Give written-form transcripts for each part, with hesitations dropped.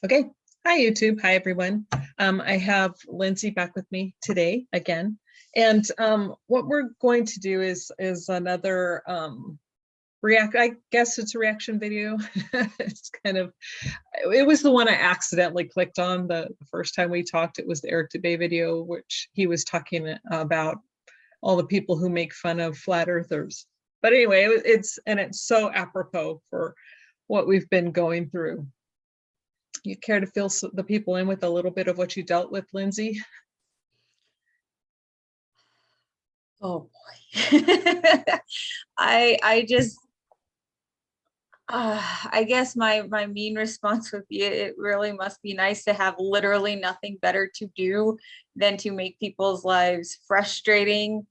Okay. Hi, YouTube. Hi, everyone. I have Lindsay back with me today again. And what we're going to do is another I guess it's a reaction video. It's kind of, it was the one I accidentally clicked on the first time we talked. It was the Eric Dubay video, which he was talking about all the people who make fun of flat earthers. But anyway, it's so apropos for what we've been going through. You care to fill the people in with a little bit of what you dealt with, Lindsay? Oh boy. I just I guess my mean response would be it really must be nice to have literally nothing better to do than to make people's lives frustrating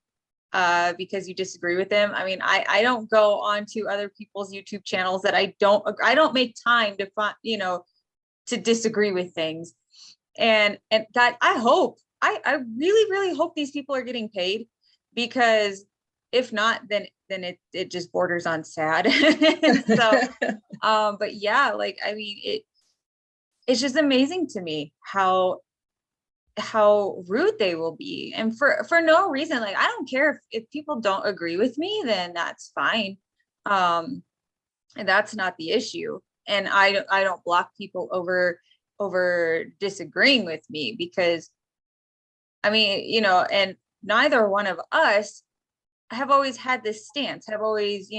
because you disagree with them. I mean, I don't go onto other people's YouTube channels that I don't make time to find, to disagree with things. And that I really hope these people are getting paid, because if not, then it just borders on sad. And so but yeah, like I mean it's just amazing to me how rude they will be, and for no reason. Like I don't care if people don't agree with me, then that's fine. And that's not the issue. And I don't block people over disagreeing with me, because I mean, and neither one of us have always had this stance, have always,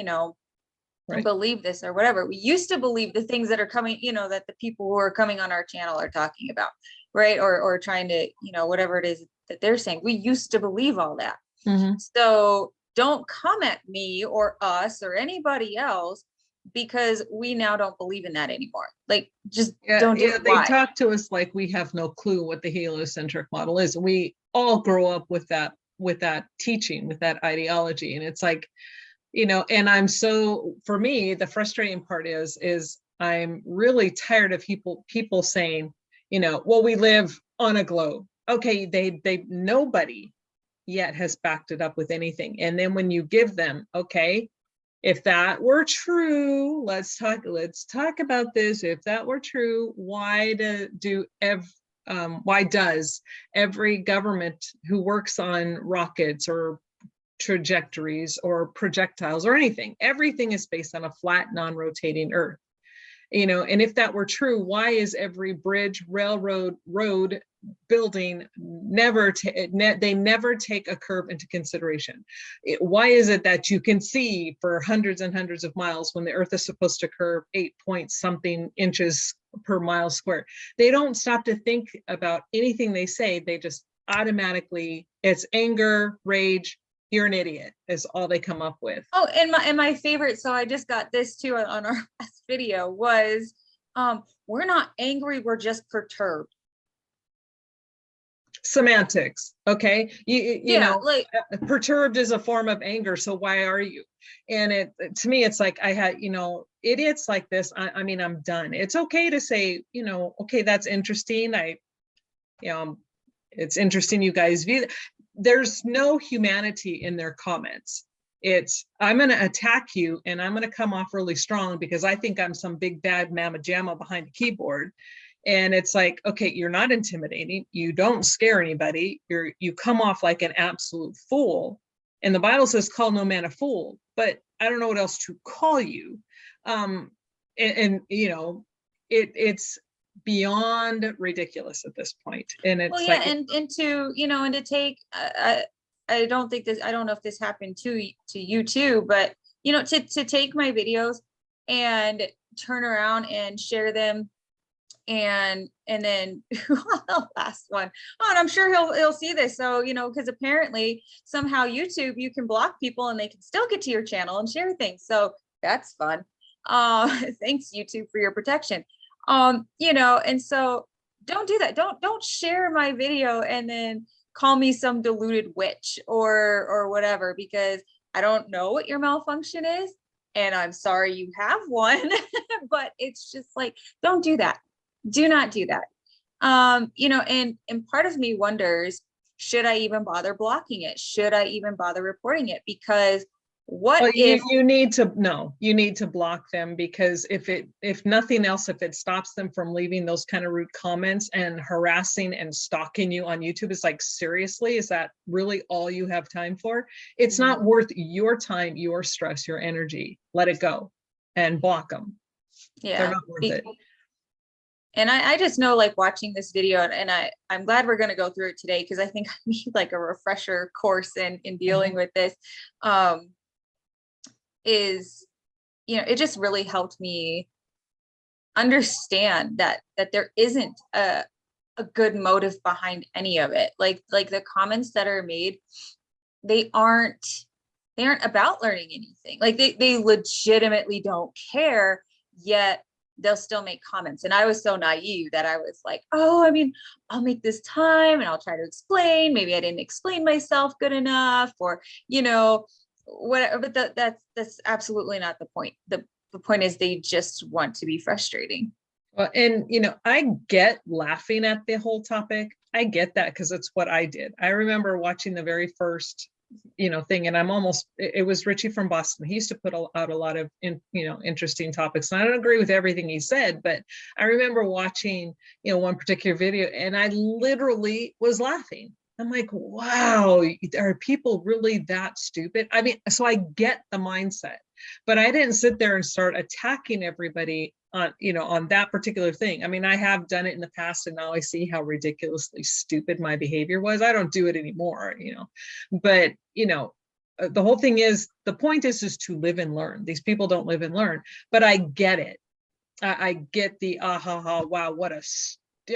Right. believe this or whatever. We used to believe the things that are coming, that the people who are coming on our channel are talking about, right? Or trying to, whatever it is that they're saying. We used to believe all that. Mm-hmm. So don't come at me or us or anybody else because we now don't believe in that anymore. Like, just don't do it. They talk to us like we have no clue what the heliocentric model is. We all grow up with that teaching, with that ideology. And it's like, and for me, the frustrating part is I'm really tired of people saying, well, we live on a globe. Okay, they nobody yet has backed it up with anything. And then when you give them, okay, if that were true, let's talk about this. If that were true, why does every government who works on rockets or trajectories or projectiles or everything is based on a flat, non-rotating Earth? And if that were true, why is every bridge, railroad, road, building they never take a curve into consideration? Why is it that you can see for hundreds and hundreds of miles when the Earth is supposed to curve 8 point something inches per mile square? They don't stop to think about anything they say. They just automatically, it's anger, rage, you're an idiot, is all they come up with. Oh, and my favorite, so I just got this too on our last video, was we're not angry, we're just perturbed. Semantics. Okay, you know, like perturbed is a form of anger, so why are you? And to me, it's like I had, idiots like this. I mean, I'm done. It's okay to say, okay, that's interesting. It's interesting you guys view that. There's no humanity in their comments. It's, I'm going to attack you and I'm going to come off really strong because I think I'm some big bad mama jamma behind the keyboard. And it's like, okay, you're not intimidating. You don't scare anybody. You come off like an absolute fool. And the Bible says, call no man a fool, but I don't know what else to call you. It's beyond ridiculous at this point. And it's to take I don't know if this happened to you too, but to take my videos and turn around and share them, and then the last one, oh, and I'm sure he'll see this, so because apparently somehow YouTube, you can block people and they can still get to your channel and share things, so that's fun. Thanks YouTube for your protection. And so don't do that. Don't share my video and then call me some deluded witch or whatever, because I don't know what your malfunction is, and I'm sorry you have one. But it's just like, don't do that. Do not do that. And part of me wonders, should I even bother blocking it? Should I even bother reporting it? Because What Well, if, you need to you need to block them, because if nothing else, if it stops them from leaving those kind of rude comments and harassing and stalking you on YouTube, it's like, seriously, is that really all you have time for? It's not worth your time, your stress, your energy. Let it go and block them. They're yeah. not worth it. And I just know, like, watching this video, and I'm glad we're going to go through it today, because I think I need like a refresher course in dealing with this. Is, you know, it just really helped me understand that there isn't a good motive behind any of it. Like the comments that are made, they aren't about learning anything. Like they legitimately don't care, yet they'll still make comments. And I was so naive that I was like, oh, I mean, I'll make this time and I'll try to explain. Maybe I didn't explain myself good enough, or, you know, whatever. But that's absolutely not the point. The point is, they just want to be frustrating. Well, and you know, I get laughing at the whole topic. I get that, because it's what I did. I remember watching the very first, you know, thing, and it was Richie from Boston. He used to put out a lot of interesting topics, and I don't agree with everything he said, but I remember watching, you know, one particular video, and I literally was laughing. I'm like, wow, are people really that stupid? I mean, so I get the mindset, but I didn't sit there and start attacking everybody on, you know, on that particular thing. I mean, I have done it in the past, and now I see how ridiculously stupid my behavior was. I don't do it anymore, you know, but, you know, the whole thing is, the point is to live and learn. These people don't live and learn, but I get it. I get the, wow,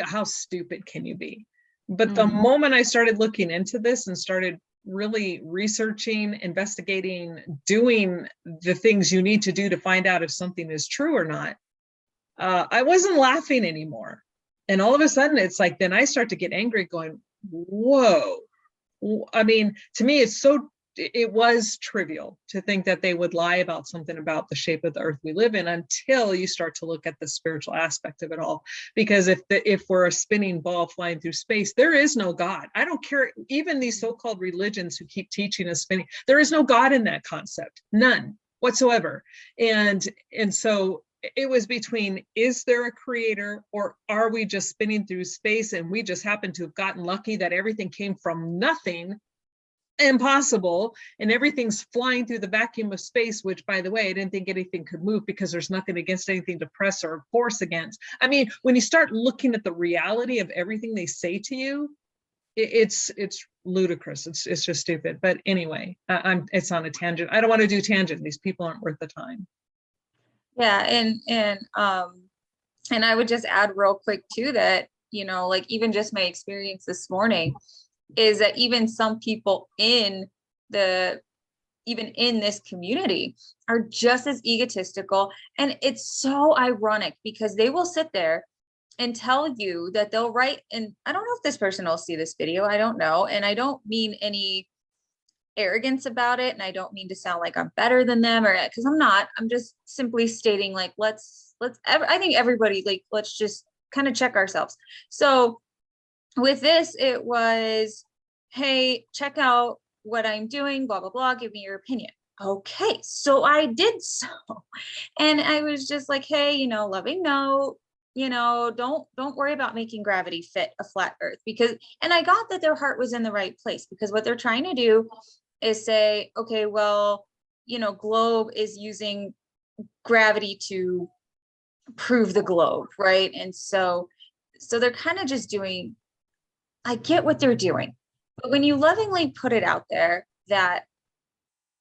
how stupid can you be? But the moment I started looking into this and started really researching, investigating, doing the things you need to do to find out if something is true or not, I wasn't laughing anymore. And all of a sudden, it's like, then I start to get angry going, whoa. I mean, to me, it was trivial to think that they would lie about something about the shape of the earth we live in, until you start to look at the spiritual aspect of it all. Because if we're a spinning ball flying through space, there is no God. I don't care, even these so-called religions who keep teaching us spinning, there is no God in that concept, none whatsoever. And so it was between, is there a creator, or are we just spinning through space and we just happen to have gotten lucky that everything came from nothing, impossible, and everything's flying through the vacuum of space, which, by the way, I didn't think anything could move, because there's nothing against anything to press or force against. I mean, when you start looking at the reality of everything they say to you, it's ludicrous. It's just stupid. But anyway, it's on a tangent. I don't want to do tangent. These people aren't worth the time. Yeah, and I would just add real quick too that, you know, like, even just my experience this morning is that even some people even in this community are just as egotistical. And it's so ironic, because they will sit there and tell you that they'll write, and I don't know if this person will see this video, I don't know, and I don't mean any arrogance about it, and I don't mean to sound like I'm better than them, or, because I'm not. I'm just simply stating, like, I think everybody, like, let's just kind of check ourselves. So with this, it was, hey, check out what I'm doing, blah blah blah, give me your opinion. Okay, so I did so, and I was just like, hey, you know, loving note, you know, don't worry about making gravity fit a flat earth, because, and I got that their heart was in the right place, because what they're trying to do is say, okay, well, you know, globe is using gravity to prove the globe, right? And so they're kind of just doing, I get what they're doing, but when you lovingly put it out there that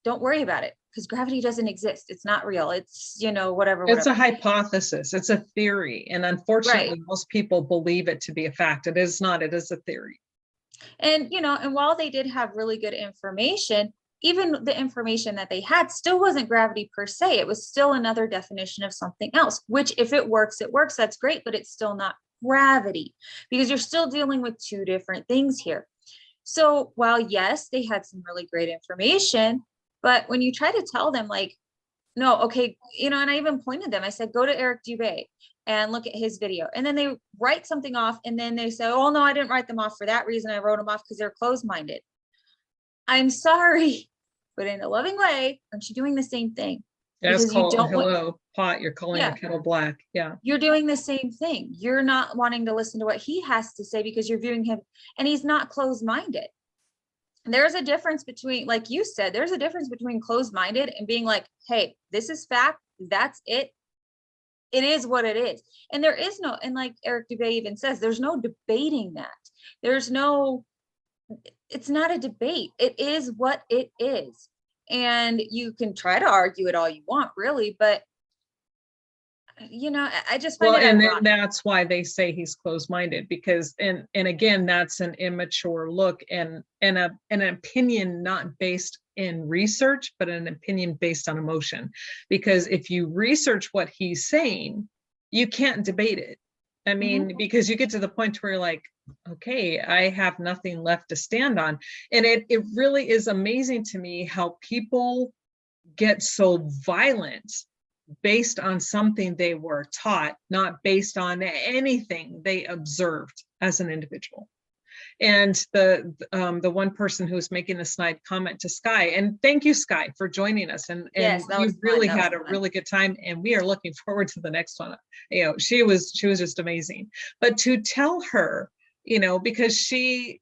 don't worry about it, because gravity doesn't exist, it's not real, it's, you know, whatever. It's a hypothesis, it's a theory, and unfortunately, right, most people believe it to be a fact. It is not. It is a theory. and, you know, and while they did have really good information, even the information that they had still wasn't gravity per se. It was still another definition of something else, which, if it works, it works, that's great, but it's still not gravity, because you're still dealing with two different things here. So while, yes, they had some really great information, but when you try to tell them, like, no, okay, you know, and I even pointed them, I said, go to Eric Dubay and look at his video. And then they write something off, and then they say, oh no, I didn't write them off for that reason, I wrote them off because they're closed-minded. I'm sorry, but in a loving way, aren't you doing the same thing? That's Because you called, don't want, hello, pot, you're calling yeah, the kettle black. Yeah. you're doing the same thing. You're not wanting to listen to what he has to say because you're viewing him, and he's not closed-minded. There's a difference between, like you said, there's a difference between closed-minded and being like, hey, this is fact, that's it. It is what it is. And there is no, and like Eric Dubay even says, there's no debating that. There's no, it's not a debate. It is what it is. And you can try to argue it all you want, really, but I just find Well, it and then ironic. that's why they say he's closed-minded, because and again, that's an immature look and an opinion not based in research, but an opinion based on emotion. Because if you research what he's saying, you can't debate it. I mean, because you get to the point where you're like, okay, I have nothing left to stand on. And it really is amazing to me how people get so violent based on something they were taught, not based on anything they observed as an individual. And the one person who was making a snide comment to Sky, and thank you, Sky, for joining us. And Yes, that you was fun. really That was had a fun. really good time, and we are looking forward to the next one. She was just amazing. But to tell her, because she,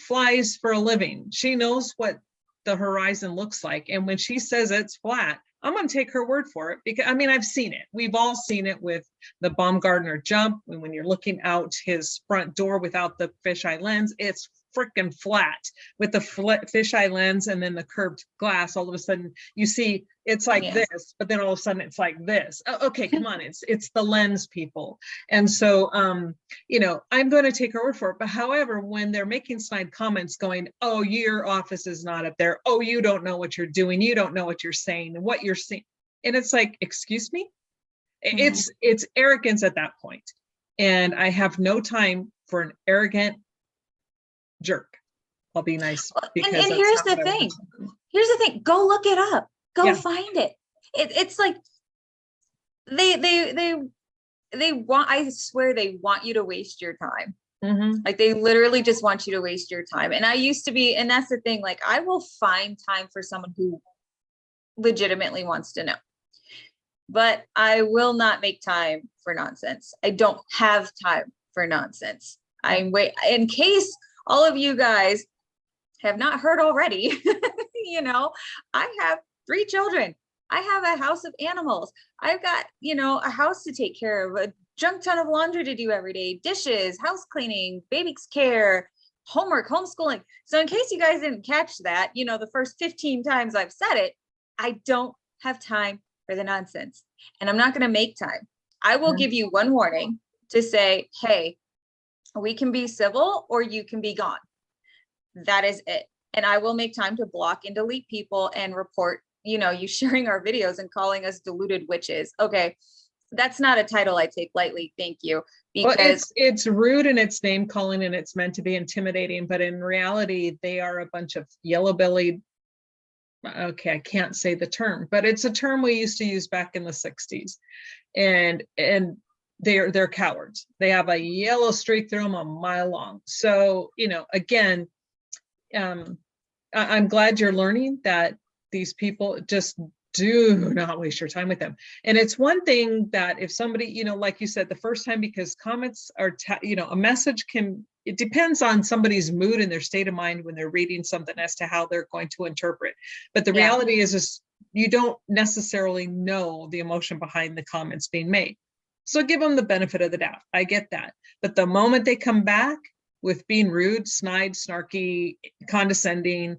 flies for a living, she knows what the horizon looks like. And when she says it's flat, I'm going to take her word for it, because I've seen it. We've all seen it with the Baumgartner jump. When you're looking out his front door without the fisheye lens, it's freaking flat. With the fisheye lens and then the curved glass, all of a sudden you see it's like this, but then all of a sudden it's like this. Okay, come on, it's the lens, people. And so I'm going to take her word for it. But however, when they're making snide comments going, oh, your office is not up there, oh, you don't know what you're doing, you don't know what you're saying and what you're seeing, and it's like, excuse me. It's arrogance at that point. And I have no time for an arrogant jerk. I'll be nice, because and here's the thing. Here's the thing. Go look it up. Go find it. It's like they want, I swear they want you to waste your time. Like they literally just want you to waste your time. And I used to be, and that's the thing, like I will find time for someone who legitimately wants to know, but I will not make time for nonsense. I don't have time for nonsense. I'm wait, in case all of you guys have not heard already, I have 3 children. I have a house of animals. I've got, a house to take care of, a junk ton of laundry to do every day, dishes, house cleaning, baby's care, homework, homeschooling. So in case you guys didn't catch that, the first 15 times I've said it, I don't have time for the nonsense, and I'm not going to make time. I will give you one warning to say, hey, we can be civil or you can be gone. That is it. And I will make time to block and delete people and report, you sharing our videos and calling us deluded witches. Okay. That's not a title I take lightly. Thank you. Because it's rude and it's name calling and it's meant to be intimidating, but in reality, they are a bunch of yellow-bellied. Okay, I can't say the term, but it's a term we used to use back in the 60s. And they're cowards. They have a yellow streak through them a mile long. So, again, I'm glad you're learning that these people just do not waste your time with them. And it's one thing that if somebody, like you said, the first time, because comments are, a message it depends on somebody's mood and their state of mind when they're reading something as to how they're going to interpret. But the reality is you don't necessarily know the emotion behind the comments being made. So give them the benefit of the doubt. I get that. But the moment they come back with being rude, snide, snarky, condescending,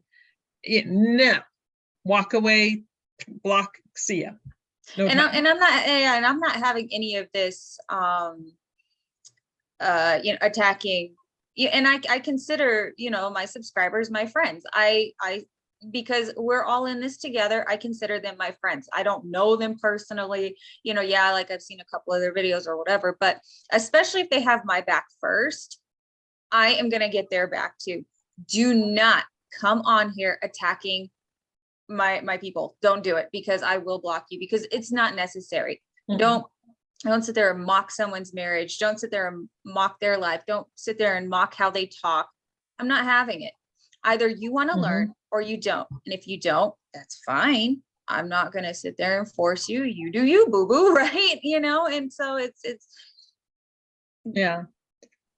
no, walk away, block, see ya. No and I'm not having any of this attacking. And I consider, my subscribers my friends. I because we're all in this together, I consider them my friends. I don't know them personally, like I've seen a couple of their videos or whatever, but especially if they have my back first, I am going to get their back too. Do not come on here attacking my people. Don't do it, because I will block you, because it's not necessary. Don't sit there and mock someone's marriage. Don't sit there and mock their life. Don't sit there and mock how they talk. I'm not having it. Either you want to learn or you don't. And if you don't, that's fine. I'm not going to sit there and force you. You do you, boo boo, right? And so it's yeah.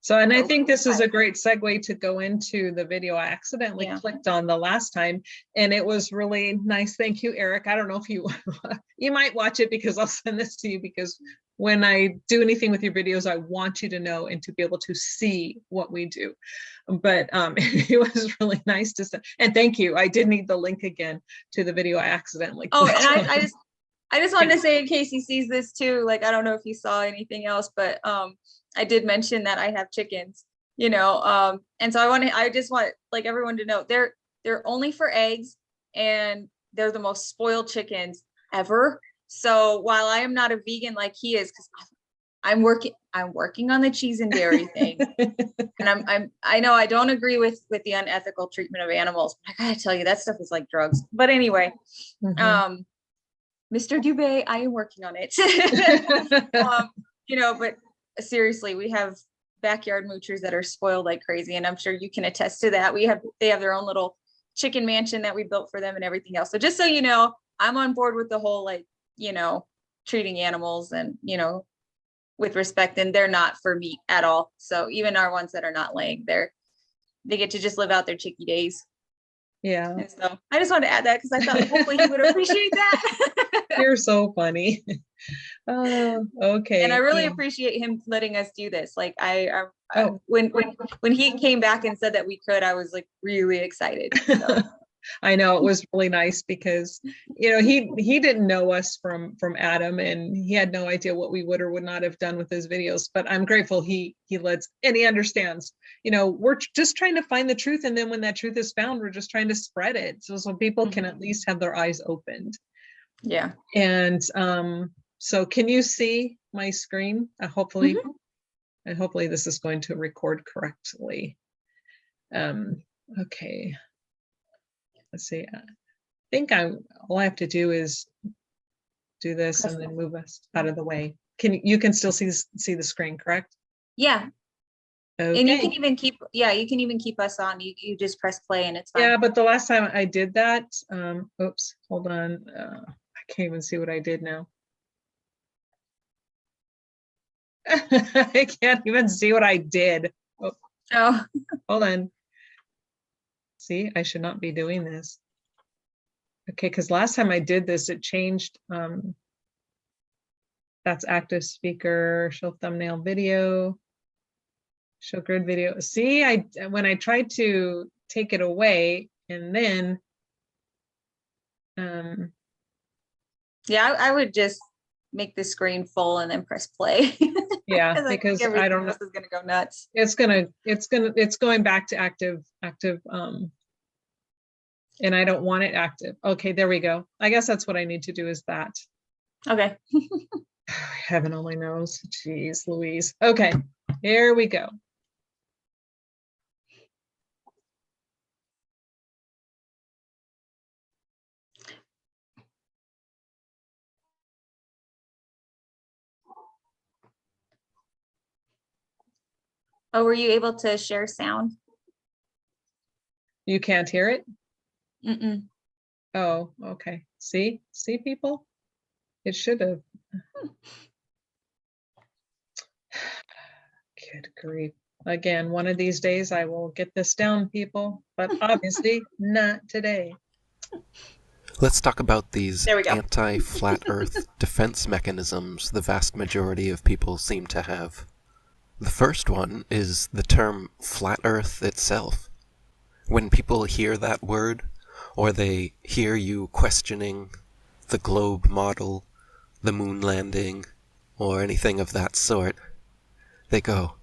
So, and I think this is a great segue to go into the video I accidentally clicked on the last time, and it was really nice. Thank you, Eric. I don't know if you might watch it, because I'll send this to you, because when I do anything with your videos, I want you to know and to be able to see what we do. But it was really nice to send, and thank you. I did need the link again to the video I accidentally clicked and on. I just wanted to say, in case he sees this too, like, I don't know if you saw anything else, but I did mention that I have chickens, and so I just want like everyone to know they're only for eggs, and they're the most spoiled chickens ever. So while I am not a vegan like he is, because I'm working on the cheese and dairy thing, and I know I don't agree with the unethical treatment of animals, but I gotta tell you, that stuff is like drugs. But anyway, Mr. Dubay, I am working on it. But seriously, we have backyard moochers that are spoiled like crazy, and I'm sure you can attest to that. They have their own little chicken mansion that we built for them and everything else. So just so you know, I'm on board with the whole, like, treating animals and, with respect, and they're not for meat at all. So even our ones that are not laying, they get to just live out their chickie days. Yeah. And so I just wanted to add that, because I thought hopefully he would appreciate that. You're so funny. Okay. And I really appreciate him letting us do this. Like when he came back and said that we could, I was like really excited. So. I know, it was really nice, because he didn't know us from Adam, and he had no idea what we would or would not have done with his videos. But I'm grateful he lets, and he understands. We're just trying to find the truth, and then when that truth is found, we're just trying to spread it so people can at least have their eyes opened. Yeah. And so can you see my screen? Hopefully, and hopefully this is going to record correctly. Okay. Let's see. I think all I have to do is do this and then move us out of the way. You can still see the screen, correct? Yeah. Okay. And you can even keep us on. You just press play and it's fine. Yeah, but the last time I did that, oops, hold on. I can't even see what I did now. I can't even see what I did. Oh. Hold on. See, I should not be doing this. Okay, because last time I did this, it changed. That's active speaker, show thumbnail video, show grid video. See, when I tried to take it away, and then yeah, I would just make the screen full and then press play. Yeah, because I don't know. This is gonna go nuts. It's going back to active, and I don't want it active. Okay, there we go. I guess that's what I need to do, is that. Okay. Heaven only knows. Jeez Louise. Okay, here we go. Oh, were you able to share sound? You can't hear it? Mm-mm. Oh, okay. See people? It should have. Good grief. Again, one of these days I will get this down, people, but obviously not today. Let's talk about these anti-flat earth defense mechanisms the vast majority of people seem to have. The first one is the term flat earth itself. When people hear that word, or they hear you questioning the globe model, the moon landing, or anything of that sort, they go,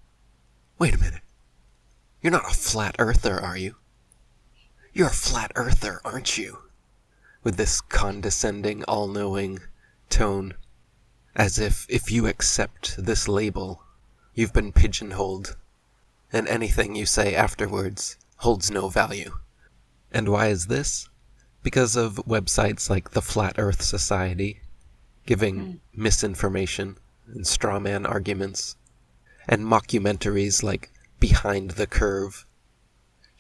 "Wait a minute, you're not a flat earther, are you? You're a flat earther, aren't you?" With this condescending, all-knowing tone, as if you accept this label, you've been pigeonholed, and anything you say afterwards holds no value. And why is this? Because of websites like the Flat Earth Society, giving misinformation and straw man arguments, and mockumentaries like Behind the Curve,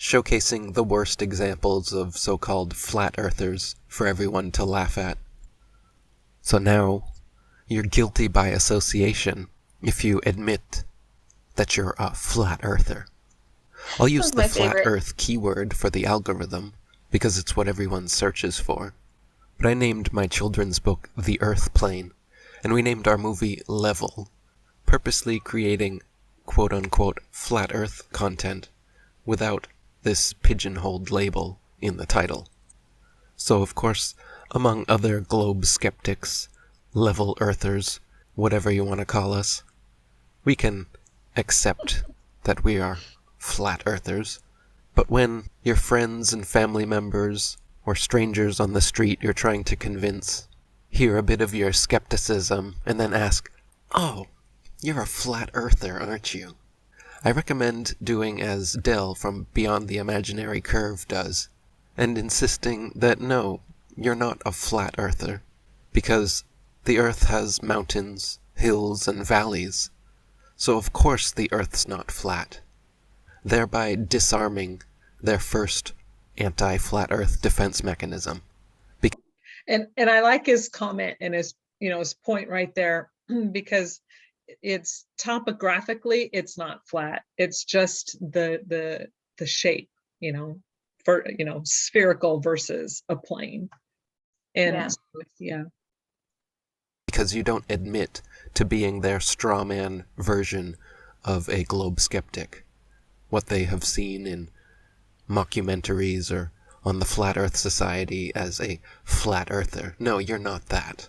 showcasing the worst examples of so-called flat earthers for everyone to laugh at. So now, you're guilty by association if you admit that you're a flat earther. I'll use the flat earth keyword for the algorithm because it's what everyone searches for. But I named my children's book The Earth Plane, and we named our movie Level, purposely creating quote-unquote flat earth content without this pigeonholed label in the title. So of course, among other globe skeptics, level earthers, whatever you want to call us, we can accept that we are flat earthers. But when your friends and family members or strangers on the street you're trying to convince hear a bit of your skepticism and then ask, "Oh, you're a flat earther, aren't you?" I recommend doing as Del from Beyond the Imaginary Curve does, and insisting that no, you're not a flat earther, because the Earth has mountains, hills, and valleys, so of course the Earth's not flat, thereby disarming their first anti-flat Earth defense mechanism. And I like his comment and his point right there, because it's topographically, it's not flat. It's just the shape, for spherical versus a plane. And yeah. Because you don't admit to being their straw man version of a globe skeptic, what they have seen in mockumentaries or on the Flat Earth Society as a flat earther. No, you're not that.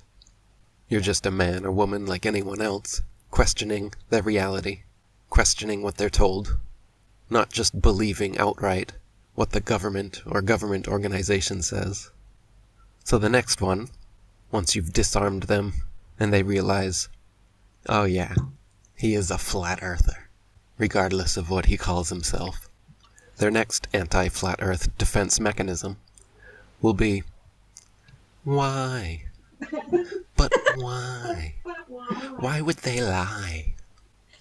You're just a man or woman like anyone else, questioning their reality, questioning what they're told, not just believing outright what the government or government organization says. So the next one, once you've disarmed them and they realize, oh yeah, he is a flat earther, regardless of what he calls himself, their next anti-flat earth defense mechanism will be, why? But why? Why would they lie?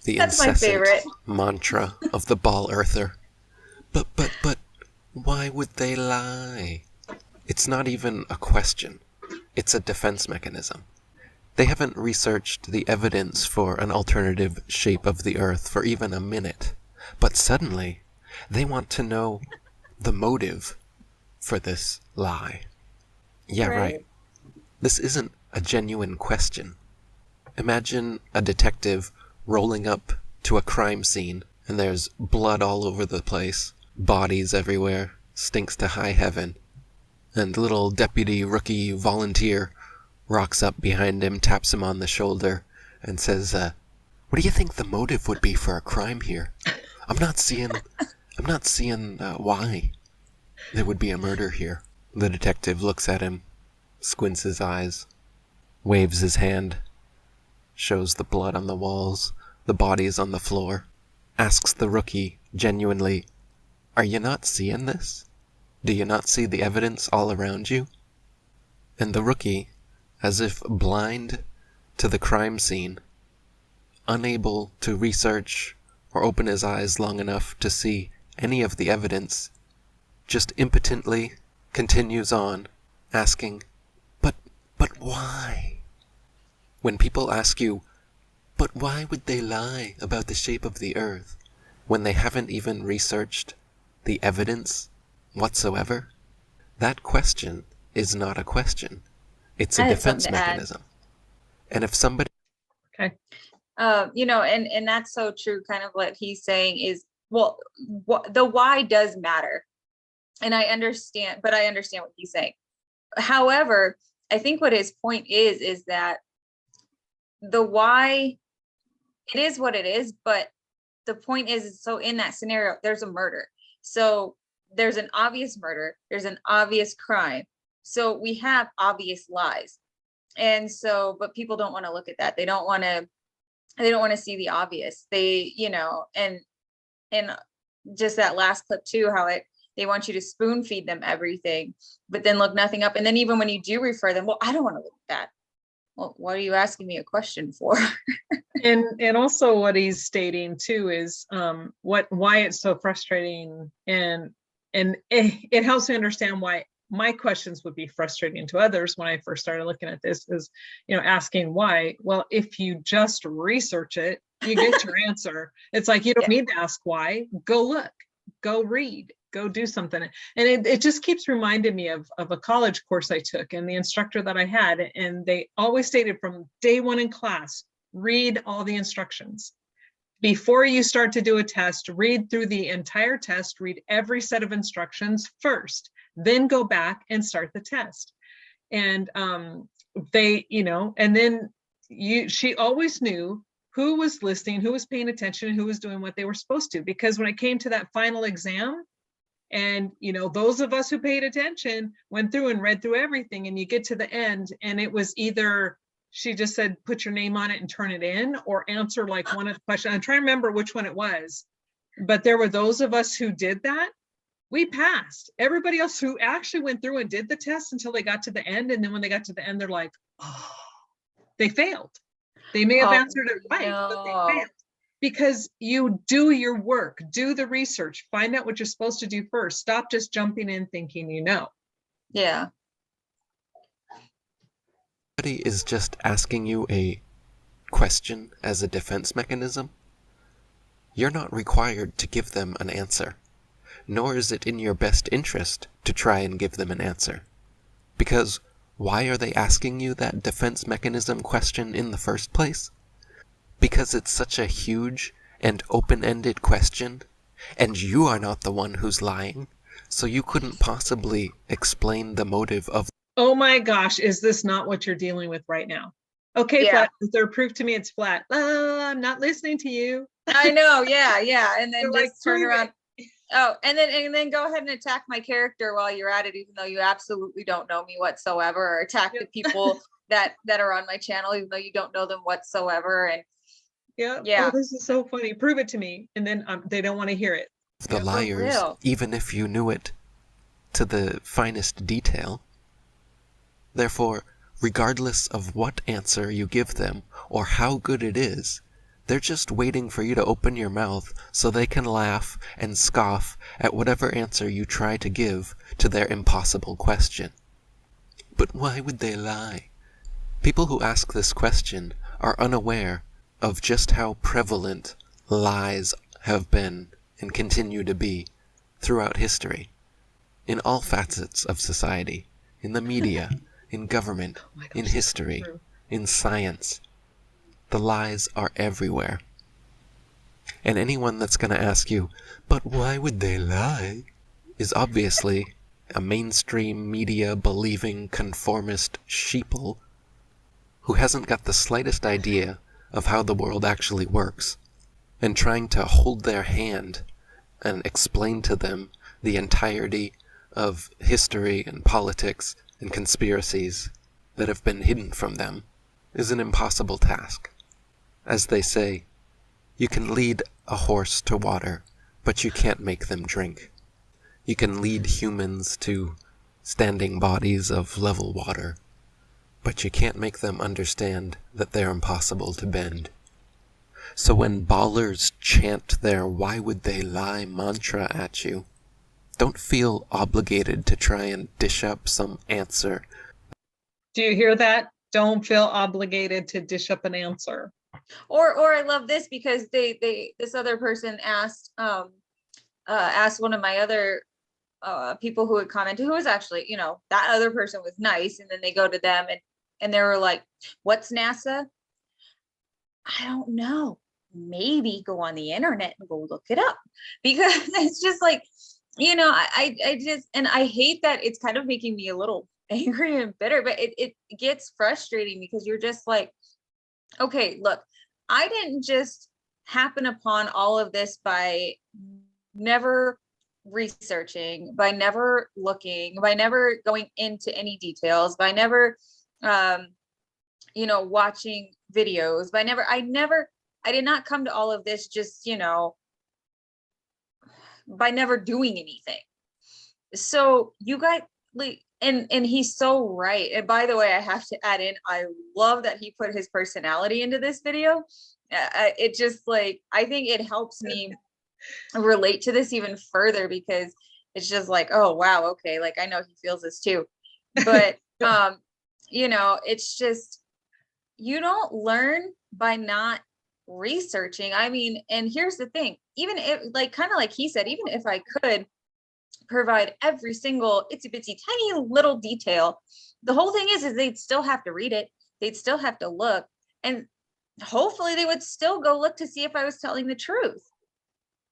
The incessant mantra of the ball earther. But, why would they lie? It's not even a question. It's a defense mechanism. They haven't researched the evidence for an alternative shape of the Earth for even a minute. But suddenly, they want to know the motive for this lie. Yeah, right. This isn't a genuine question. Imagine a detective rolling up to a crime scene, and there's blood all over the place, bodies everywhere, stinks to high heaven, and little deputy rookie volunteer rocks up behind him, taps him on the shoulder, and says, what do you think the motive would be for a crime here? I'm not seeing why there would be a murder here. The detective looks at him, squints his eyes, waves his hand, shows the blood on the walls, the bodies on the floor, asks the rookie genuinely, are you not seeing this? Do you not see the evidence all around you? And the rookie, as if blind to the crime scene, unable to research or open his eyes long enough to see any of the evidence, just impotently continues on, asking, but why? When people ask you, but why would they lie about the shape of the Earth when they haven't even researched the evidence whatsoever? That question is not a question. It's a defense mechanism. And if somebody... Okay. And that's so true. Kind of what he's saying is, well, the why does matter. And I understand what he's saying. However, I think what his point is that the why, it is what it is, but the point is, so in that scenario, there's a murder. So there's an obvious murder, there's an obvious crime. So we have obvious lies. And so, but people don't want to look at that. They don't want to see the obvious. They, and just that last clip too, how they want you to spoon feed them everything, but then look nothing up. And then even when you do refer them, well, I don't want to look at that. Well, what are you asking me a question for? and also what he's stating too is why it's so frustrating and And it helps me understand why my questions would be frustrating to others when I first started looking at this, is, asking why. Well, if you just research it, you get your answer. It's like, you don't need to ask why. Go look, go read, go do something. And it just keeps reminding me of a college course I took and the instructor that I had. And they always stated from day one in class, read all the instructions. Before you start to do a test, read through the entire test, read every set of instructions first, then go back and start the test. And and then she always knew who was listening, who was paying attention, who was doing what they were supposed to. Because when it came to that final exam, and those of us who paid attention went through and read through everything, and you get to the end, and it was either she just said, put your name on it and turn it in, or answer like one of the questions. I'm trying to remember which one it was, but there were those of us who did that. We passed. Everybody else who actually went through and did the test until they got to the end. And then when they got to the end, they're like, oh, they failed. They may have answered it right, but they failed. Because you do your work, do the research, find out what you're supposed to do first. Stop just jumping in thinking Yeah. Is just asking you a question as a defense mechanism, you're not required to give them an answer, nor is it in your best interest to try and give them an answer. Because why are they asking you that defense mechanism question in the first place? Because it's such a huge and open-ended question, and you are not the one who's lying, so you couldn't possibly explain the motive of. Oh my gosh, is this not what you're dealing with right now? Okay, flat earther, prove to me it's flat. I'm not listening to you. I know, yeah. And then just turn around. Oh, and then go ahead and attack my character while you're at it, even though you absolutely don't know me whatsoever, or attack the people that are on my channel, even though you don't know them whatsoever. And oh, this is so funny. Prove it to me. And then they don't want to hear it. The liars, even if you knew it to the finest detail. Therefore, regardless of what answer you give them or how good it is, they're just waiting for you to open your mouth so they can laugh and scoff at whatever answer you try to give to their impossible question. But why would they lie? People who ask this question are unaware of just how prevalent lies have been and continue to be throughout history, in all facets of society, in the media, in government, in history, in science. The lies are everywhere. And anyone that's going to ask you, but why would they lie, is obviously a mainstream media believing conformist sheeple who hasn't got the slightest idea of how the world actually works, and trying to hold their hand and explain to them the entirety of history and politics and conspiracies that have been hidden from them is an impossible task. As they say, you can lead a horse to water, but you can't make them drink. You can lead humans to standing bodies of level water, but you can't make them understand that they're impossible to bend. So when ballers chant their "why would they lie" mantra at you, don't feel obligated to try and dish up some answer. Do you hear that? Don't feel obligated to dish up an answer. Or I love this because this other person asked one of my other people who had commented, who was actually, that other person was nice, and then they go to them and they were like, what's NASA? I don't know. Maybe go on the internet and go look it up, because it's just like, I just, and I hate that it's kind of making me a little angry and bitter, but it gets frustrating because you're just like, okay, look, I didn't just happen upon all of this by never researching, by never looking, by never going into any details, by never, watching videos, I did not come to all of this just, by never doing anything. So you guys, and he's so right. And by the way, I have to add in, I love that he put his personality into this video. It just I think it helps me relate to this even further, because it's just like, oh, wow. Okay. Like, I know he feels this too, but, you know, it's just, you don't learn by not researching. I mean, and here's the thing, even if, like, kind of like he said, even if I could provide every single itsy bitsy tiny little detail, the whole thing is they'd still have to read it. They'd still have to look, and hopefully they would still go look to see if I was telling the truth,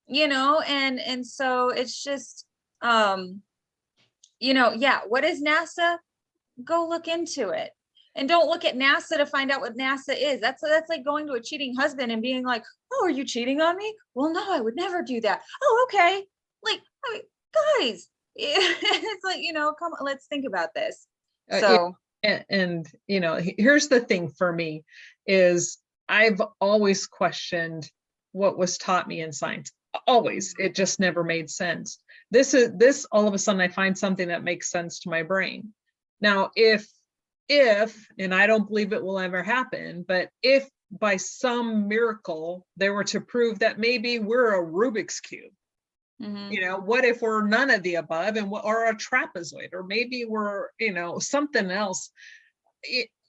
you know? And so it's just, you know, yeah, what is NASA? Go look into it. And don't look at NASA to find out what NASA is. That's like going to a cheating husband and being like, oh, are you cheating on me? Well, no, I would never do that. Oh, okay. Like, I mean, guys, it's like, you know, come on, let's think about this. So, and you know, here's the thing for me is I've always questioned what was taught me in science. Always. It just never made sense. This all of a sudden I find something that makes sense to my brain. Now, if, and I don't believe it will ever happen, but if by some miracle they were to prove that maybe we're a Rubik's Cube, you know, what if we're none of the above and or a trapezoid, or maybe we're, you know, something else,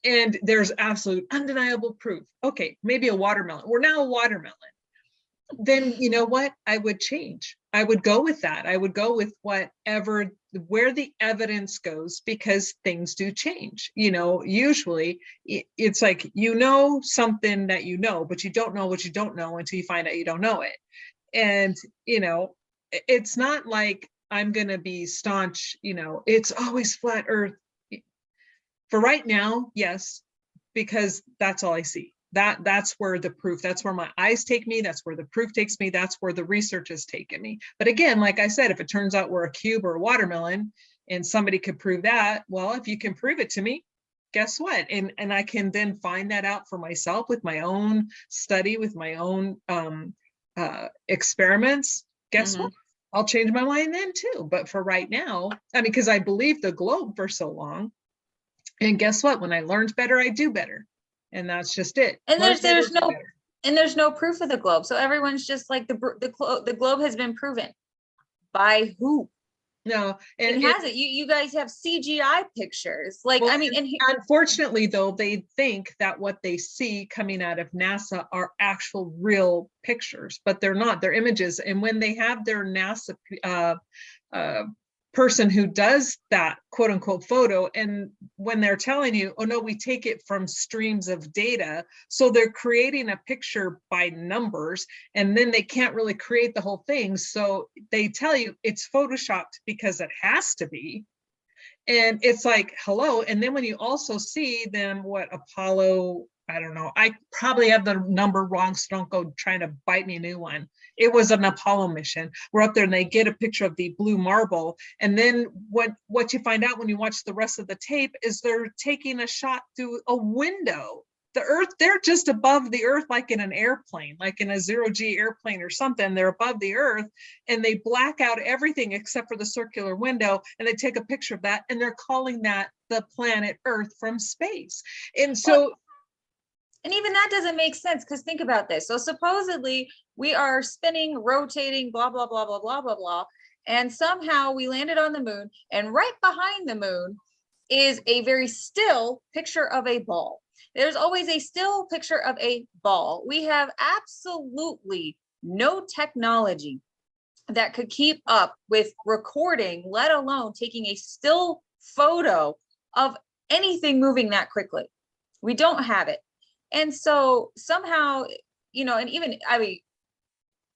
and there's absolute undeniable proof. Okay, maybe a watermelon. We're now a watermelon. Then you know what? I would change. I would go with that. I would go with where the evidence goes, because things do change. You know, usually it's like, you know, something that you know, but you don't know what you don't know until you find out you don't know it. And, you know, it's not like I'm going to be staunch, you know, it's always flat earth. For right now, yes, because that's all I see. That's where the proof, that's where my eyes take me. That's where the proof takes me. That's where the research has taken me. But again, like I said, if it turns out we're a cube or a watermelon and somebody could prove that, well, if you can prove it to me, guess what? And I can then find that out for myself with my own study, with my own experiments. Guess what? I'll change my mind then too. But for right now, I mean, because I believed the globe for so long. And guess what? When I learned better, I do better. And that's just it. And there's no proof of the globe. So everyone's just like, the globe has been proven. By who? No, and it hasn't. You guys have CGI pictures. Like, well, I mean, and unfortunately though, they think that what they see coming out of NASA are actual real pictures, but they're not. They're images. And when they have their NASA person who does that quote unquote photo, and when they're telling you, oh no, we take it from streams of data, so they're creating a picture by numbers, and then they can't really create the whole thing, so they tell you it's photoshopped because it has to be. And it's like, hello. And then when you also see them, what Apollo, I don't know, I probably have the number wrong, so don't go trying to bite me a new one. It was an Apollo mission. We're up there and they get a picture of the blue marble. And then what you find out when you watch the rest of the tape is they're taking a shot through a window. The Earth, they're just above the Earth, like in an airplane, like in a zero-G airplane or something. They're above the Earth and they black out everything except for the circular window. And they take a picture of that and they're calling that the planet Earth from space. And so, and even that doesn't make sense, because think about this. So supposedly we are spinning, rotating, blah, blah, blah, blah, blah, blah, blah. And somehow we landed on the moon, and right behind the moon is a very still picture of a ball. There's always a still picture of a ball. We have absolutely no technology that could keep up with recording, let alone taking a still photo of anything moving that quickly. We don't have it. And so somehow, you know, and even, I mean,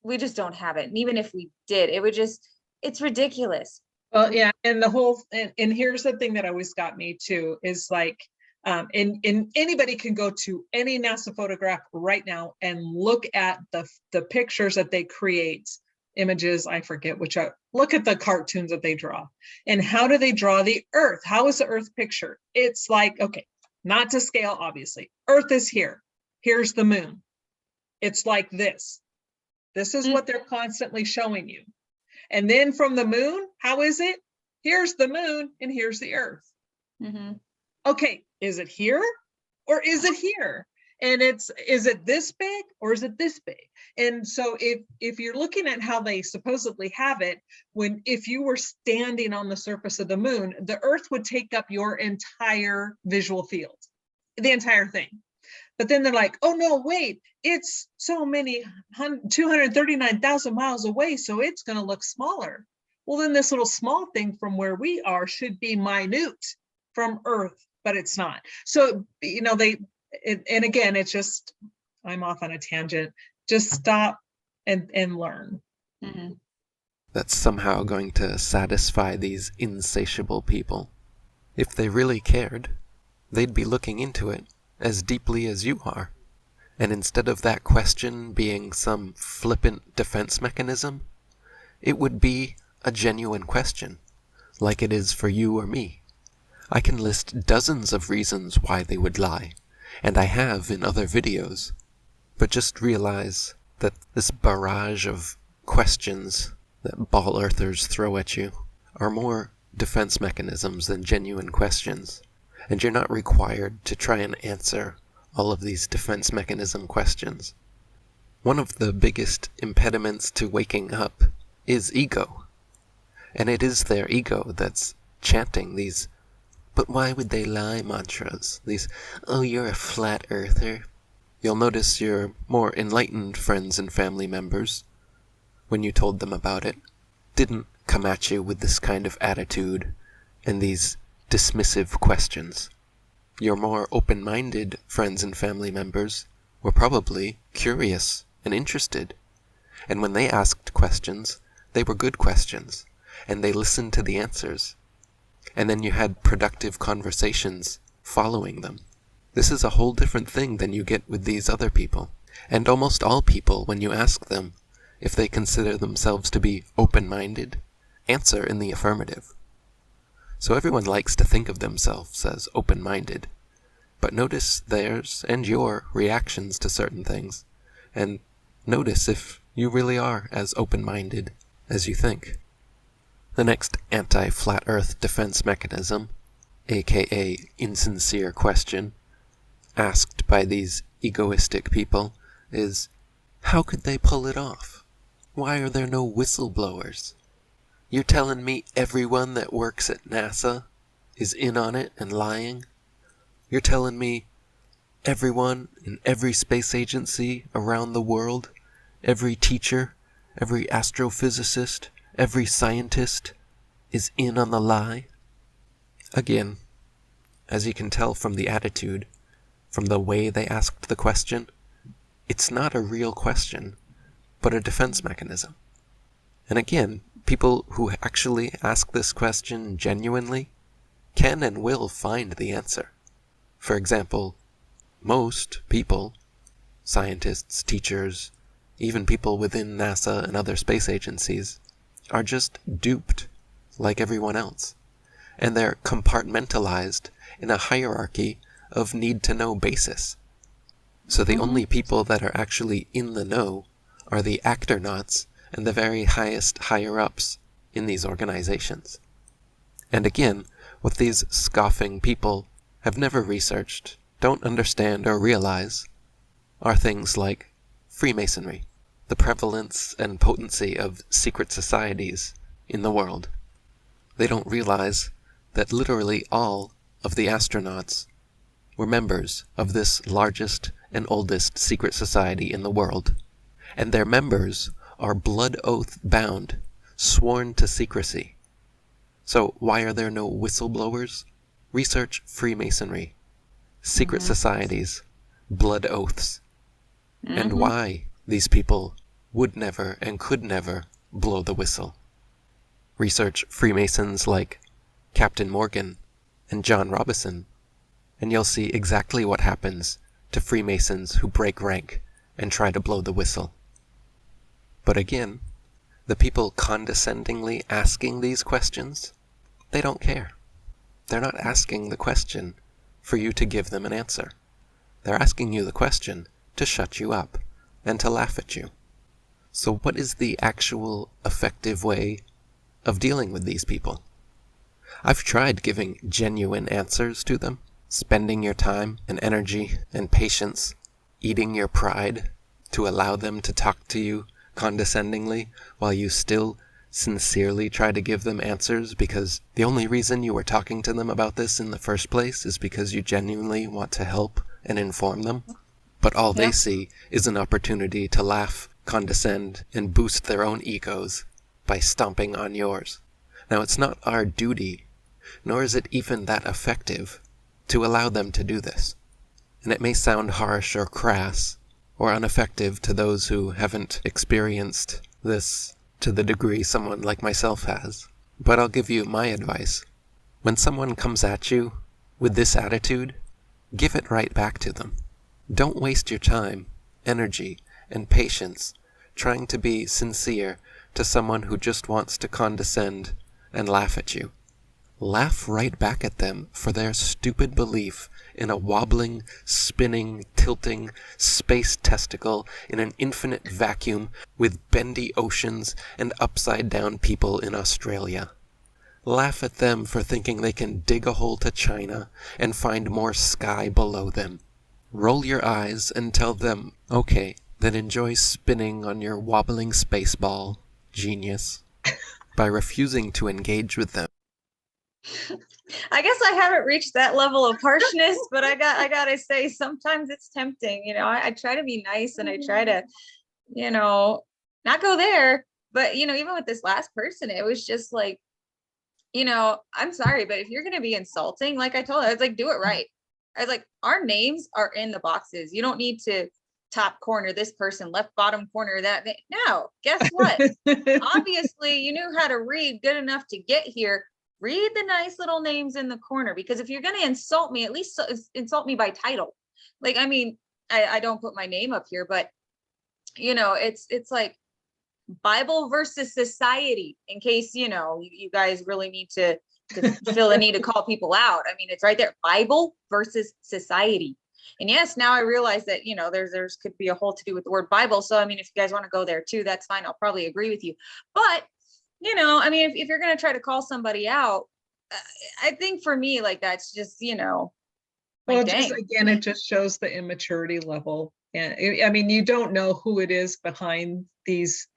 we just don't have it. And even if we did, it would just, it's ridiculous. Well, yeah. And the whole, and here's the thing that always got me too, is like, and anybody can go to any NASA photograph right now and look at the pictures that they create, images, I forget which, look at the cartoons that they draw. And how do they draw the Earth? How is the Earth picture? It's like, okay, not to scale, obviously. Earth is here. Here's the moon. It's like this. This is what they're constantly showing you. And then from the moon, how is it? Here's the moon and here's the Earth. Okay, is it here or is it here? And is it this big or is it this big? And so if you're looking at how they supposedly have it, if you were standing on the surface of the moon, the Earth would take up your entire visual field, the entire thing. But then they're like, oh no, wait, it's so many 239,000 miles away, so it's going to look smaller. Well, then this little small thing from where we are should be minute from Earth, but it's not. So, and again, it's just, I'm off on a tangent. Just stop and learn. Mm-hmm. That's somehow going to satisfy these insatiable people. If they really cared, they'd be looking into it as deeply as you are. And instead of that question being some flippant defense mechanism, it would be a genuine question, like it is for you or me. I can list dozens of reasons why they would lie, and I have in other videos. But just realize that this barrage of questions that ball earthers throw at you are more defense mechanisms than genuine questions. And you're not required to try and answer all of these defense mechanism questions. One of the biggest impediments to waking up is ego. And it is their ego that's chanting these, but why would they lie mantras? These, oh, you're a flat earther. You'll notice your more enlightened friends and family members, when you told them about it, didn't come at you with this kind of attitude and these dismissive questions. Your more open-minded friends and family members were probably curious and interested. And when they asked questions, they were good questions, and they listened to the answers. And then you had productive conversations following them. This is a whole different thing than you get with these other people. And almost all people, when you ask them if they consider themselves to be open-minded, answer in the affirmative. So everyone likes to think of themselves as open-minded, but notice theirs and your reactions to certain things, and notice if you really are as open-minded as you think. The next anti-flat earth defense mechanism, aka insincere question, asked by these egoistic people is, how could they pull it off? Why are there no whistleblowers? You're telling me everyone that works at NASA is in on it and lying? You're telling me everyone in every space agency around the world, every teacher, every astrophysicist, every scientist is in on the lie? Again, as you can tell from the attitude, from the way they asked the question, it's not a real question, but a defense mechanism. And again, people who actually ask this question genuinely can and will find the answer. For example, most people, scientists, teachers, even people within NASA and other space agencies, are just duped like everyone else. And they're compartmentalized in a hierarchy of need-to-know basis. So the only people that are actually in the know are the acternauts and the very highest higher-ups in these organizations. And again, what these scoffing people have never researched, don't understand or realize, are things like Freemasonry, the prevalence and potency of secret societies in the world. They don't realize that literally all of the astronauts were members of this largest and oldest secret society in the world, and their members are blood oath bound, sworn to secrecy. So why are there no whistleblowers? Research Freemasonry, secret societies, blood oaths, and why these people would never and could never blow the whistle. Research Freemasons like Captain Morgan and John Robison, and you'll see exactly what happens to Freemasons who break rank and try to blow the whistle. But again, the people condescendingly asking these questions, they don't care. They're not asking the question for you to give them an answer. They're asking you the question to shut you up and to laugh at you. So what is the actual effective way of dealing with these people? I've tried giving genuine answers to them, spending your time and energy and patience eating your pride to allow them to talk to you condescendingly while you still sincerely try to give them answers, because the only reason you were talking to them about this in the first place is because you genuinely want to help and inform them? But all they see is an opportunity to laugh, condescend, and boost their own egos by stomping on yours. Now, it's not our duty, nor is it even that effective, to allow them to do this. And it may sound harsh or crass or ineffective to those who haven't experienced this to the degree someone like myself has. But I'll give you my advice. When someone comes at you with this attitude, give it right back to them. Don't waste your time, energy, and patience trying to be sincere to someone who just wants to condescend and laugh at you. Laugh right back at them for their stupid belief in a wobbling, spinning, tilting space testicle in an infinite vacuum with bendy oceans and upside-down people in Australia. Laugh at them for thinking they can dig a hole to China and find more sky below them. Roll your eyes and tell them, okay, then enjoy spinning on your wobbling space ball, genius, by refusing to engage with them. I guess I haven't reached that level of harshness, but I gotta say, sometimes it's tempting. I try to be nice and I try to, not go there. But, even with this last person, it was just like, I'm sorry, but if you're going to be insulting, like I told her, I was like, do it right. I was like, our names are in the boxes. You don't need to top corner this person, left bottom corner that. No, guess what? Obviously, you knew how to read good enough to get here. Read the nice little names in the corner, because if you're going to insult me, at least insult me by title. Like, I mean, I don't put my name up here, but it's like Bible versus society, in case, you guys really need to feel the need to call people out. I mean, it's right there, Bible versus society. And yes, now I realize that, there's could be a whole to do with the word Bible. So, I mean, if you guys want to go there too, that's fine. I'll probably agree with you. But I mean, if you're going to try to call somebody out, I think for me, like, that's just, well, it just shows the immaturity level. And I mean, you don't know who it is behind these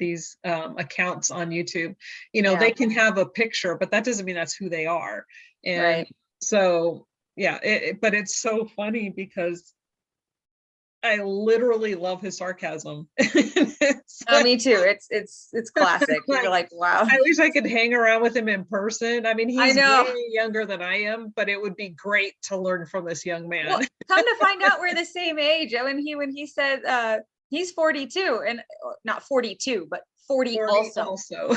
accounts on YouTube. They can have a picture, but that doesn't mean that's who they are. And so, yeah, but it's so funny because I literally love his sarcasm. Me too. It's classic. You're like, wow. I wish I could hang around with him in person. I mean, he's way younger than I am, but it would be great to learn from this young man. Well, come to find out, we're the same age. When he said he's 42, and not 42, but 40 also.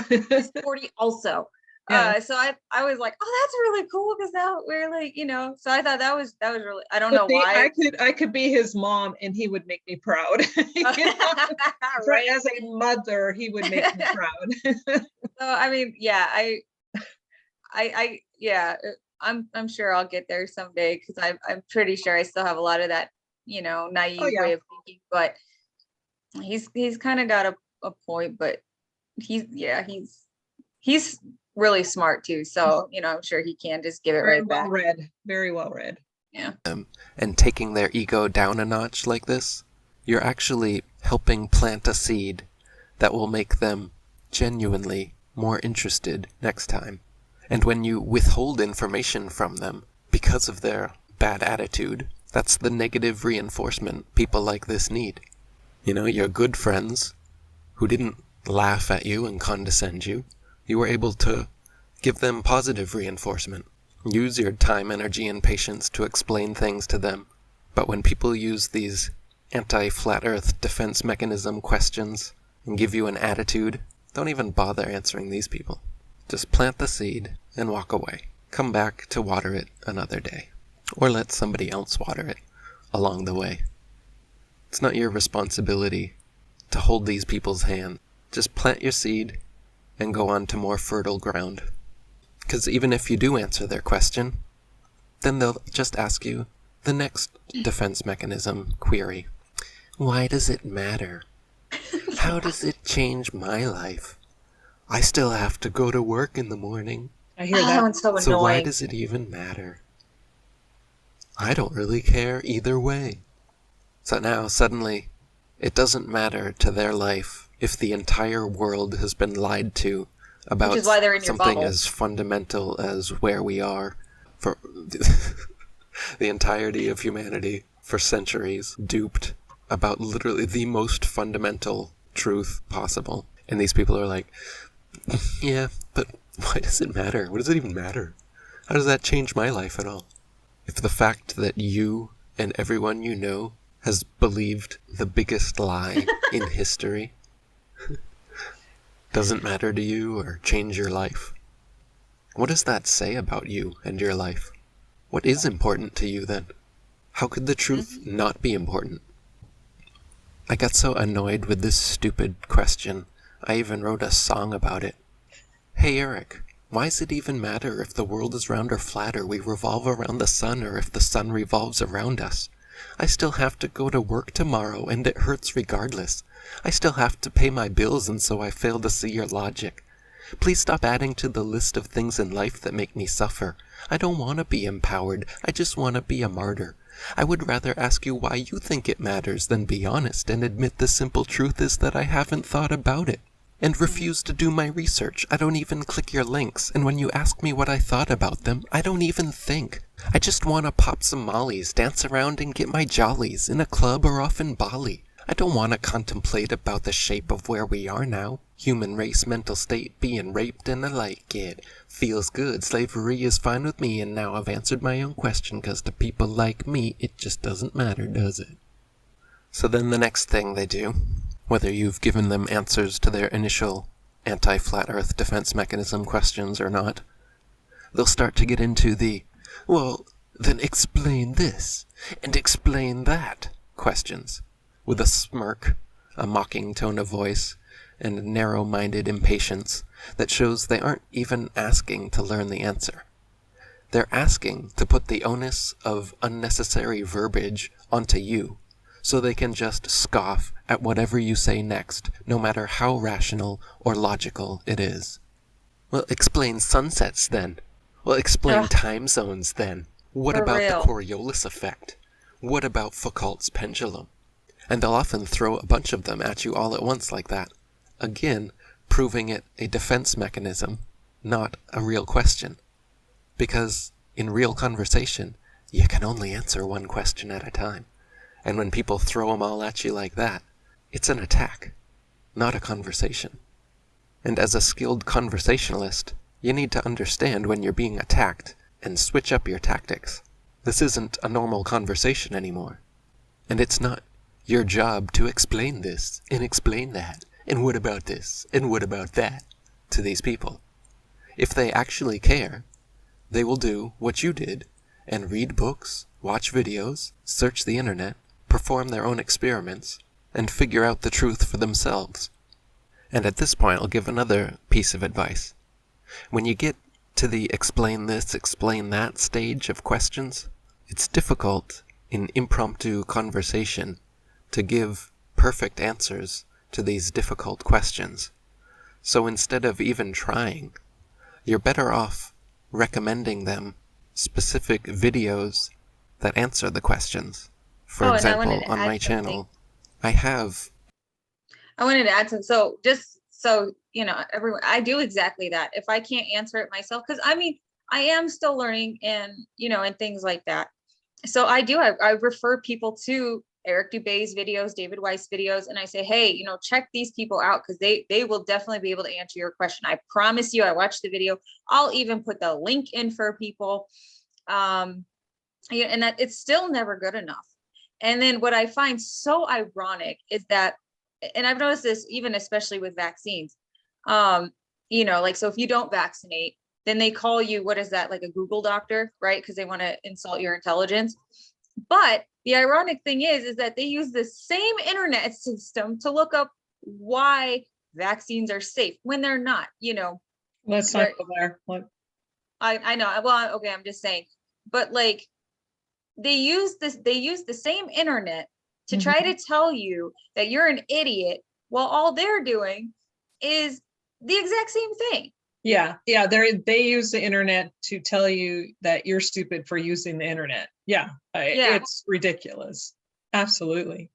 He's 40 also. Yeah. So I was like, oh, that's really cool, because now we're like, so I thought that was really, I don't know why. I could be his mom and he would make me proud. Right. As a mother, he would make me proud. So, I mean, yeah, I'm sure I'll get there someday, because I'm pretty sure I still have a lot of that, naive way of thinking, but he's kind of got a point, but he's really smart too, so I'm sure he can just give it right back. Very well read. Yeah. And taking their ego down a notch like this, you're actually helping plant a seed that will make them genuinely more interested next time. And when you withhold information from them because of their bad attitude, that's the negative reinforcement people like this need. Your good friends who didn't laugh at you and condescend you, you were able to give them positive reinforcement. Use your time, energy, and patience to explain things to them. But when people use these anti-flat earth defense mechanism questions and give you an attitude, don't even bother answering these people. Just plant the seed and walk away. Come back to water it another day. Or let somebody else water it along the way. It's not your responsibility to hold these people's hand. Just plant your seed and go on to more fertile ground. Because even if you do answer their question, then they'll just ask you the next defense mechanism query. Why does it matter? How does it change my life? I still have to go to work in the morning. I hear that. One's so annoying. So why does it even matter? I don't really care either way. So now, suddenly, it doesn't matter to their life if the entire world has been lied to about Which is why they're in your something bubble. as fundamental as where we are for the entirety of humanity for centuries, duped about literally the most fundamental truth possible. And these people are like, yeah, but why does it matter? What does it even matter? How does that change my life at all? If the fact that you and everyone you know has believed the biggest lie in history doesn't matter to you or change your life, what does that say about you and your life? What is important to you then? How could the truth not be important? I got so annoyed with this stupid question, I even wrote a song about it. Hey Eric, why does it even matter if the world is round or flat, or we revolve around the sun, or if the sun revolves around us? I still have to go to work tomorrow, and it hurts regardless. I still have to pay my bills, and so I fail to see your logic. Please stop adding to the list of things in life that make me suffer. I don't want to be empowered. I just want to be a martyr. I would rather ask you why you think it matters than be honest and admit the simple truth is that I haven't thought about it and refuse to do my research. I don't even click your links, and when you ask me what I thought about them, I don't even think. I just want to pop some mollies, dance around and get my jollies in a club or off in Bali. I don't want to contemplate about the shape of where we are now. Human race, mental state, being raped, and I like it. Feels good, slavery is fine with me, and now I've answered my own question, 'cause to people like me, it just doesn't matter, does it? So then the next thing they do, whether you've given them answers to their initial anti-flat earth defense mechanism questions or not, they'll start to get into the, well, then explain this, and explain that questions, with a smirk, a mocking tone of voice, and a narrow-minded impatience that shows they aren't even asking to learn the answer. They're asking to put the onus of unnecessary verbiage onto you, so they can just scoff at whatever you say next, no matter how rational or logical it is. Well, explain sunsets then. Well, explain time zones then. What For about real. the Coriolis effect? What about Foucault's pendulum? And they'll often throw a bunch of them at you all at once like that. Again, proving it a defense mechanism, not a real question. Because in real conversation, you can only answer one question at a time. And when people throw them all at you like that, it's an attack, not a conversation. And as a skilled conversationalist, you need to understand when you're being attacked and switch up your tactics. This isn't a normal conversation anymore. And it's not your job to explain this and explain that, and what about this, and what about that, to these people. If they actually care, they will do what you did and read books, watch videos, search the internet, perform their own experiments, and figure out the truth for themselves. And at this point, I'll give another piece of advice. When you get to the explain this, explain that stage of questions, it's difficult in impromptu conversation to give perfect answers to these difficult questions. So instead of even trying, you're better off recommending them specific videos that answer the questions. For example, on my channel, I wanted to add something. So just so, you know, everyone, I do exactly that. If I can't answer it myself, because I mean, I am still learning and, you know, and things like that. So I refer people to Eric Dubay's videos, David Weiss videos, and I say, hey, you know, check these people out because they will definitely be able to answer your question. I promise you, I watched the video. I'll even put the link in for people. And that it's still never good enough. And then what I find so ironic is that, and I've noticed this even especially with vaccines, you know, like, so if you don't vaccinate, then they call you, what is that, like a Google doctor, right? Because they want to insult your intelligence. But the ironic thing is that they use the same internet system to look up why vaccines are safe when they're not, you know. Let's not go there. What? I know. Well, okay, I'm just saying, but like they use the same internet to try to tell you that you're an idiot while all they're doing is the exact same thing. Yeah. They use the internet to tell you that you're stupid for using the internet. Yeah. It's ridiculous. Absolutely.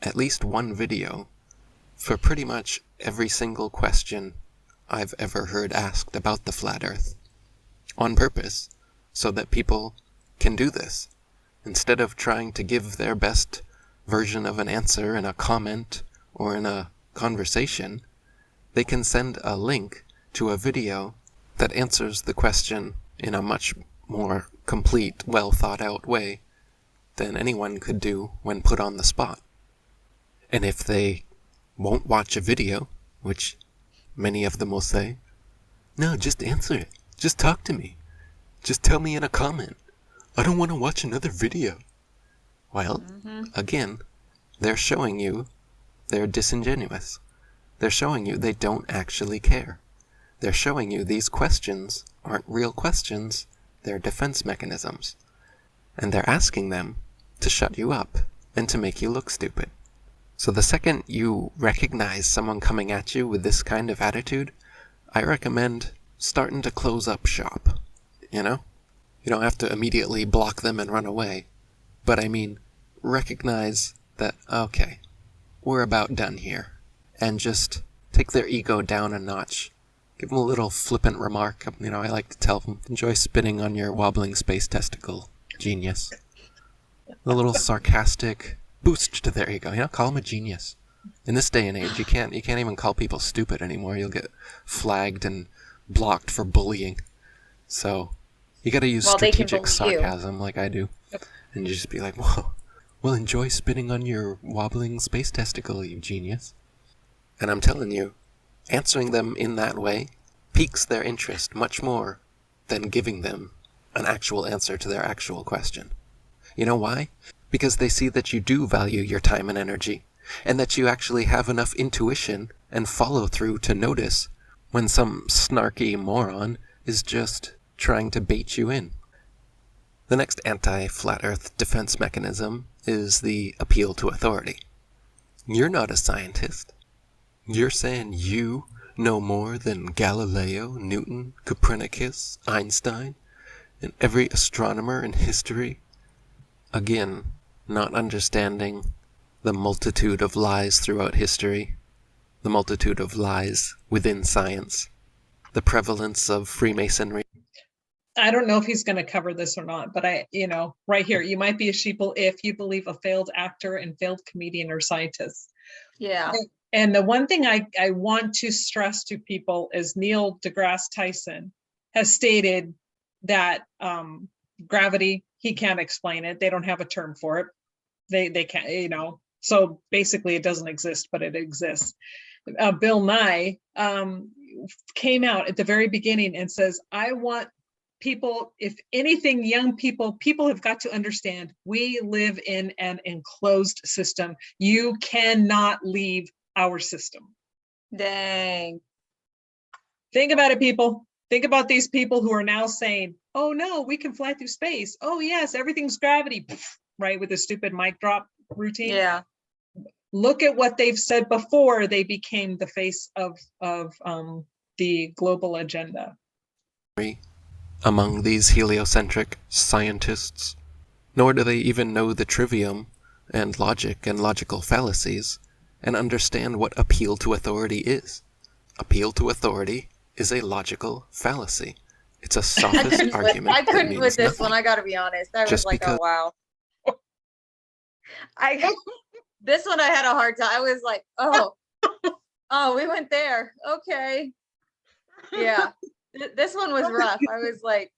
At least one video for pretty much every single question I've ever heard asked about the flat earth, on purpose, so that people can do this. Instead of trying to give their best version of an answer in a comment or in a conversation, they can send a link to a video that answers the question in a much more complete, well thought out way than anyone could do when put on the spot. And if they won't watch a video, which many of them will say, no, just answer it. Just talk to me. Just tell me in a comment. I don't want to watch another video. Well, again, they're showing you they're disingenuous. They're showing you they don't actually care. They're showing you these questions aren't real questions, they're defense mechanisms. And they're asking them to shut you up and to make you look stupid. So the second you recognize someone coming at you with this kind of attitude, I recommend starting to close up shop. You know? You don't have to immediately block them and run away. But I mean, recognize that, okay, we're about done here. And just take their ego down a notch. Give them a little flippant remark. You know, I like to tell them, enjoy spinning on your wobbling space testicle, genius. A little sarcastic boost to their ego. You know, call them a genius. In this day and age, you can't even call people stupid anymore. You'll get flagged and blocked for bullying. So you got to use strategic sarcasm like I do, and you just be like, "Whoa, well, enjoy spinning on your wobbling space testicle, you genius." And I'm telling you, answering them in that way piques their interest much more than giving them an actual answer to their actual question. You know why? Because they see that you do value your time and energy, and that you actually have enough intuition and follow-through to notice when some snarky moron is just trying to bait you in. The next anti-flat earth defense mechanism is the appeal to authority. You're not a scientist. You're saying you know more than Galileo, Newton, Copernicus, Einstein, and every astronomer in history? Again, not understanding the multitude of lies throughout history, the multitude of lies within science, the prevalence of Freemasonry. I don't know if he's going to cover this or not, but right here, you might be a sheeple if you believe a failed actor and failed comedian or scientist. Yeah. And the one thing I want to stress to people is Neil deGrasse Tyson has stated that gravity, he can't explain it. They don't have a term for it. They can't, so basically it doesn't exist, but it exists. Bill Nye came out at the very beginning and says, I want people, if anything, young people have got to understand we live in an enclosed system. You cannot leave our system. Dang. Think about it, people. Think about these people who are now saying, oh no, we can fly through space. Oh yes, everything's gravity, right? With the stupid mic drop routine. Yeah. Look at what they've said before they became the face of the global agenda. Among these heliocentric scientists, nor do they even know the trivium and logic and logical fallacies and understand what appeal to authority is. Appeal to authority is a logical fallacy. It's a sophist argument. I couldn't with this nothing. one, I gotta be honest. I was like, because... oh wow. This one I had a hard time. I was like, oh, we went there. Okay. Yeah. This one was rough. I was like,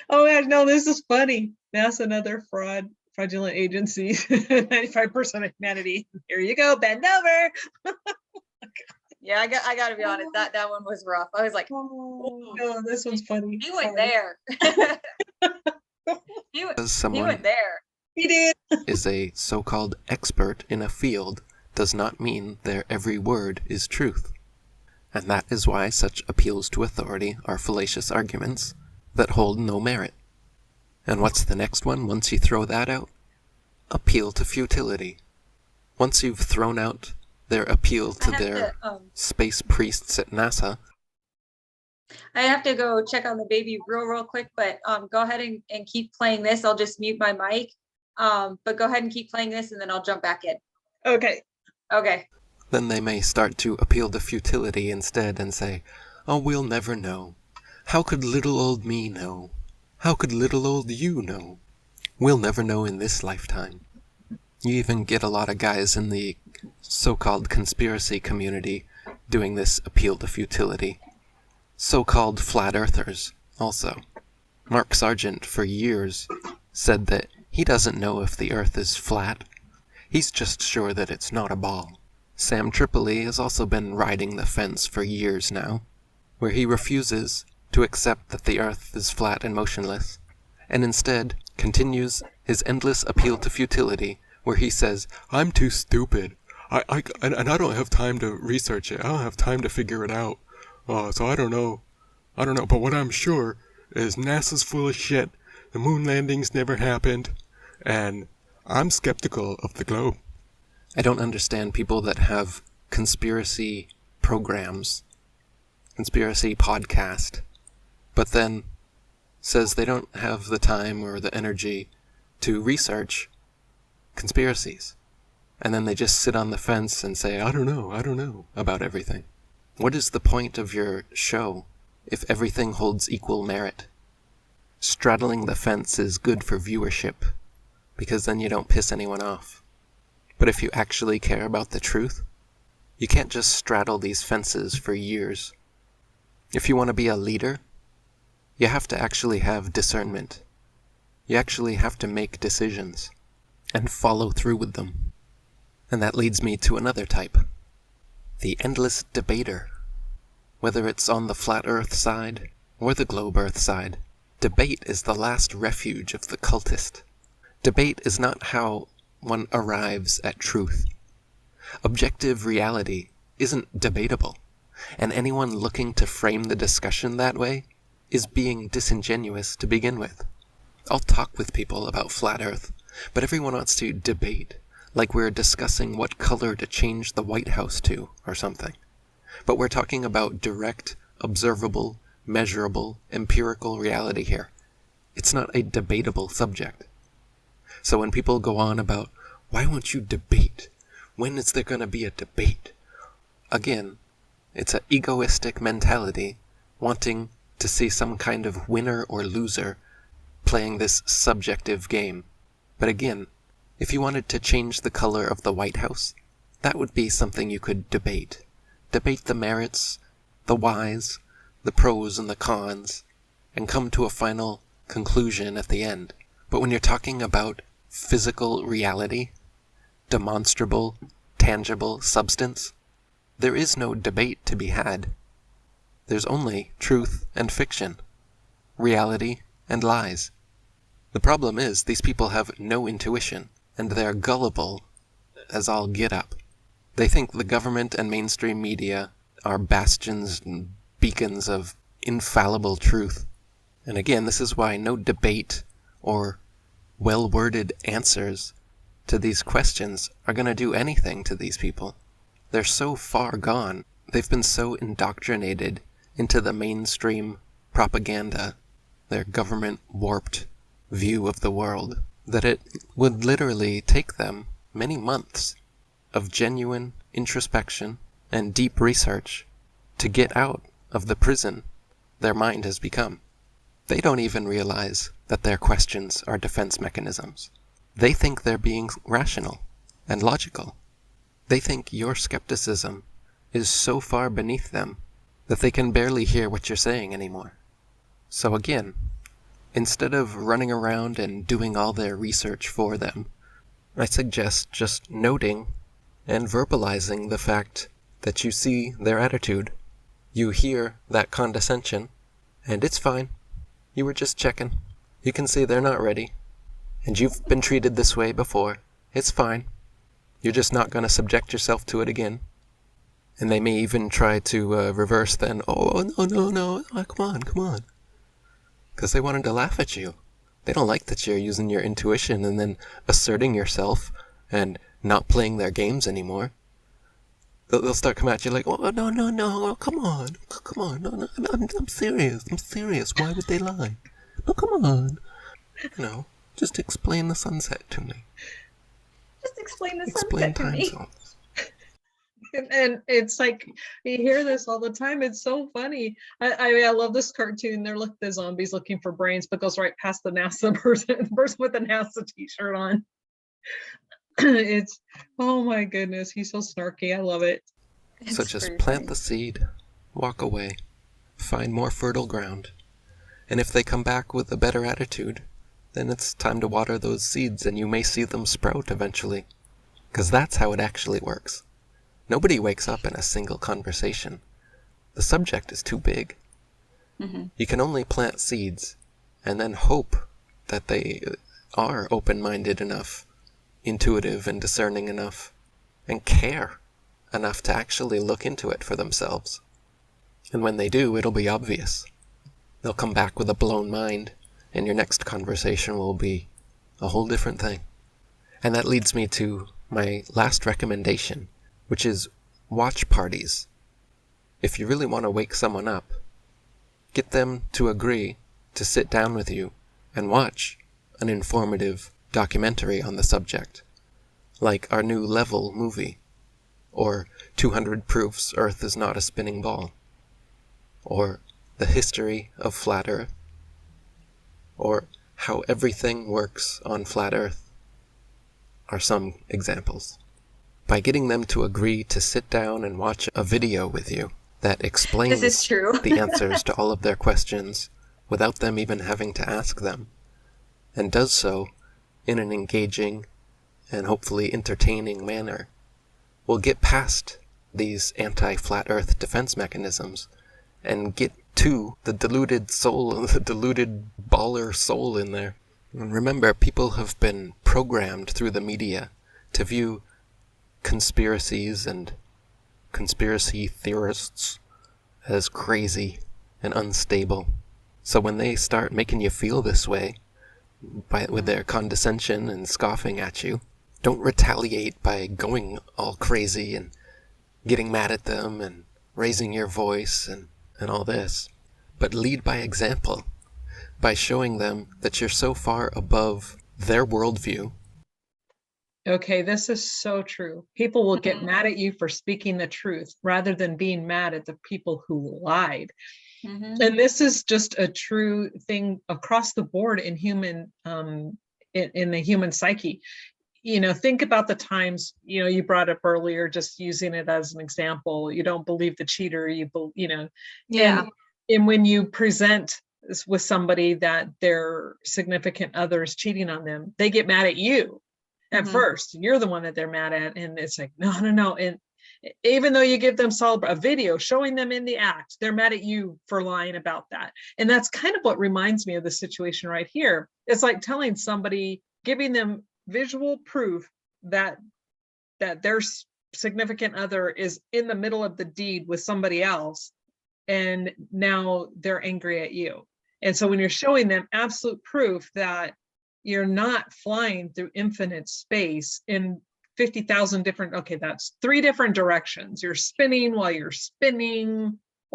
oh gosh, no, this is funny. NASA and other fraudulent agencies, 95% of humanity. Here you go, bend over. Yeah, I gotta be honest. That one was rough. I was like, oh no, this one's funny. He went there. he went there. He did. Is a so-called expert in a field does not mean their every word is truth. And that is why such appeals to authority are fallacious arguments that hold no merit. And what's the next one once you throw that out? Appeal to futility. Once you've thrown out their appeal to their space priests at NASA, I have to go check on the baby real quick, but go ahead and keep playing this. I'll just mute my mic. But go ahead and keep playing this, and then I'll jump back in. Okay. Okay. Then they may start to appeal to futility instead and say, "Oh, we'll never know. How could little old me know? How could little old you know? We'll never know in this lifetime." You even get a lot of guys in the so-called conspiracy community doing this appeal to futility. So-called flat earthers, also. Mark Sargent, for years, said that he doesn't know if the earth is flat. He's just sure that it's not a ball. Sam Tripoli has also been riding the fence for years now, where he refuses to accept that the earth is flat and motionless, and instead continues his endless appeal to futility, where he says, "I'm too stupid. I don't have time to research it. I don't have time to figure it out. So I don't know. But what I'm sure is NASA's full of shit. The moon landings never happened. And I'm skeptical of the globe." I don't understand people that have conspiracy programs, conspiracy podcast, but then says they don't have the time or the energy to research conspiracies. And then they just sit on the fence and say, I don't know about everything. What is the point of your show if everything holds equal merit? Straddling the fence is good for viewership, because then you don't piss anyone off. But if you actually care about the truth, you can't just straddle these fences for years. If you want to be a leader, you have to actually have discernment. You actually have to make decisions and follow through with them. And that leads me to another type, the endless debater. Whether it's on the flat earth side or the globe earth side, debate is the last refuge of the cultist. Debate is not how one arrives at truth. Objective reality isn't debatable, and anyone looking to frame the discussion that way is being disingenuous to begin with. I'll talk with people about flat earth, but everyone wants to debate, like we're discussing what color to change the White House to, or something. But we're talking about direct, observable, measurable, empirical reality here. It's not a debatable subject. So when people go on about, why won't you debate? When is there going to be a debate? Again, it's an egoistic mentality wanting to see some kind of winner or loser playing this subjective game. But again, if you wanted to change the color of the White House, that would be something you could debate. Debate the merits, the whys, the pros and the cons, and come to a final conclusion at the end. But when you're talking about physical reality, demonstrable, tangible substance, there is no debate to be had. There's only truth and fiction, reality and lies. The problem is these people have no intuition, and they're gullible as all get up. They think the government and mainstream media are bastions and beacons of infallible truth. And again, this is why no debate or well-worded answers to these questions are going to do anything to these people. They're so far gone. They've been so indoctrinated into the mainstream propaganda, their government-warped view of the world, that it would literally take them many months of genuine introspection and deep research to get out of the prison their mind has become. They don't even realize that their questions are defense mechanisms. They think they're being rational and logical. They think your skepticism is so far beneath them that they can barely hear what you're saying anymore. So again, instead of running around and doing all their research for them, I suggest just noting and verbalizing the fact that you see their attitude. You hear that condescension, and it's fine. You were just checking. You can see they're not ready. And you've been treated this way before. It's fine. You're just not going to subject yourself to it again. And they may even try to reverse then, oh, no, come on. Because they wanted to laugh at you. They don't like that you're using your intuition and then asserting yourself and not playing their games anymore. they'll start coming at you like, oh, no, come on, no, I'm serious, why would they lie? No, come on, just explain the sunset to me. Just explain the Explain sunset to time me. zones. And it's like, you hear this all the time. It's so funny. I love this cartoon. They're the zombies looking for brains, but goes right past the NASA person, the person with the NASA t-shirt on. It's, oh my goodness, he's so snarky. I love it. So just plant the seed, walk away, find more fertile ground. And if they come back with a better attitude, then it's time to water those seeds and you may see them sprout eventually. Because that's how it actually works. Nobody wakes up in a single conversation. The subject is too big. Mm-hmm. You can only plant seeds and then hope that they are open-minded enough, intuitive and discerning enough, and care enough to actually look into it for themselves. And when they do, it'll be obvious. They'll come back with a blown mind, and your next conversation will be a whole different thing. And that leads me to my last recommendation, which is watch parties. If you really want to wake someone up, get them to agree to sit down with you and watch an informative documentary on the subject, like our new Level movie, or 200 Proofs Earth is Not a Spinning Ball, or The History of Flat Earth, or How Everything Works on Flat Earth, are some examples. By getting them to agree to sit down and watch a video with you that explains the answers to all of their questions without them even having to ask them, and does so in an engaging and hopefully entertaining manner, we'll get past these anti-flat earth defense mechanisms and get to the deluded soul, the deluded baller soul in there. And remember, people have been programmed through the media to view conspiracies and conspiracy theorists as crazy and unstable. So when they start making you feel this way, with their condescension and scoffing at you, don't retaliate by going all crazy and getting mad at them and raising your voice and all this. But lead by example, by showing them that you're so far above their worldview. Okay, this is so true. People will get mad at you for speaking the truth rather than being mad at the people who lied. Mm-hmm. And this is just a true thing across the board in human, in the human psyche. Think about the times, you brought up earlier, just using it as an example. You don't believe the cheater, Yeah. And when you present with somebody that their significant other is cheating on them, they get mad at you at first. You're the one that they're mad at. And it's like, no. And even though you give them a video showing them in the act, they're mad at you for lying about that. And that's kind of what reminds me of the situation right here. It's like telling somebody, giving them visual proof that their significant other is in the middle of the deed with somebody else, and now they're angry at you. And so when you're showing them absolute proof that you're not flying through infinite space in 50,000 different, okay, that's 3 different directions. You're spinning while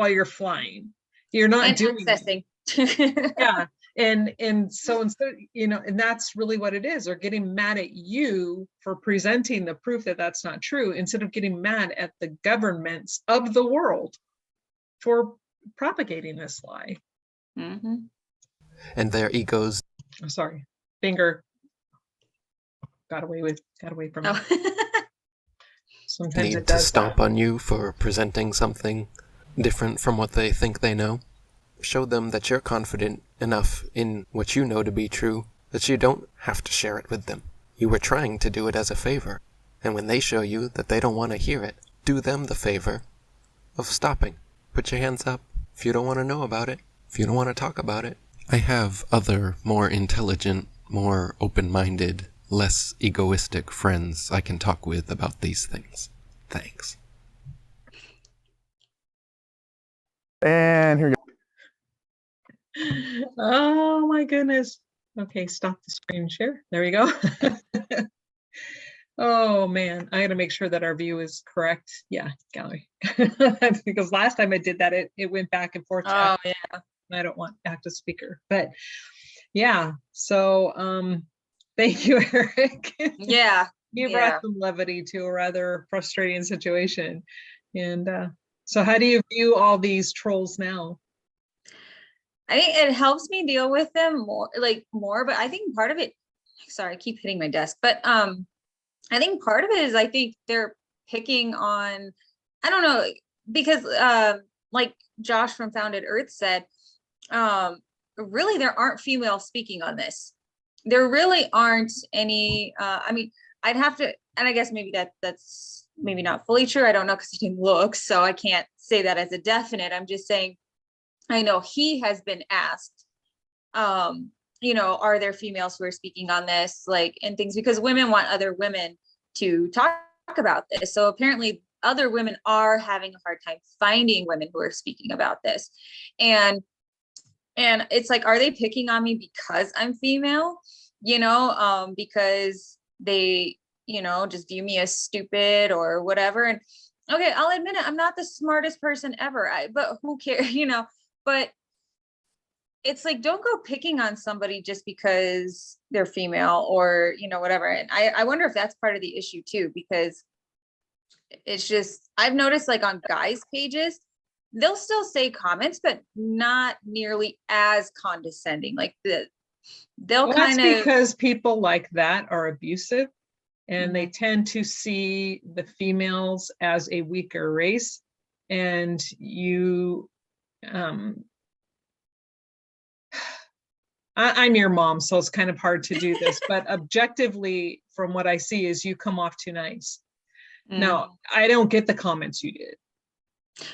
you're flying. You're not doing accessing. Yeah. And so instead, and that's really what it is. They're getting mad at you for presenting the proof that that's not true, instead of getting mad at the governments of the world for propagating this lie. Mm-hmm. And their egos. Oh, sorry, finger got away from me. Sometimes need to stomp on you for presenting something different from what they think they know. Show them that you're confident enough in what you know to be true that you don't have to share it with them. You were trying to do it as a favor, and when they show you that they don't want to hear it, do them the favor of stopping. Put your hands up if you don't want to know about it, if you don't want to talk about it. I have other more intelligent, more open-minded, less egoistic friends I can talk with about these things. Thanks. And here you go. Oh my goodness. Okay, stop the screen share. There we go. Oh man, I got to make sure that our view is correct. Yeah, gallery. Because last time I did that, it went back and forth. Oh yeah. I don't want active speaker, but yeah. So thank you, Eric. Yeah. You Yeah. brought some levity to a rather frustrating situation. And so how do you view all these trolls now? I think it helps me deal with them more, but I think part of it, sorry, I keep hitting my desk, but I think part of it is I think they're picking on, I don't know, because like Josh from Founded Earth said, really there aren't females speaking on this. There really aren't any, I mean, I'd have to, and I guess maybe that's maybe not fully true. I don't know because I didn't look, so I can't say that as a definite. I'm just saying, I know he has been asked, you know, are there females who are speaking on this, like, and things, because women want other women to talk about this. So apparently other women are having a hard time finding women who are speaking about this. And it's like, are they picking on me because I'm female? You know, because they, you know, just view me as stupid or whatever. And okay, I'll admit it, I'm not the smartest person ever, but who cares, you know? But it's like, don't go picking on somebody just because they're female or, you know, whatever. And I wonder if that's part of the issue too, because it's just, I've noticed like on guys' pages, they'll still say comments, but not nearly as condescending. Like they'll Well, kind that's of, because people like that are abusive and they Mhm. tend to see the females as a weaker race. And you, I'm your mom, so it's kind of hard to do this, but objectively, from what I see, is you come off too nice. Now, I don't get the comments you did.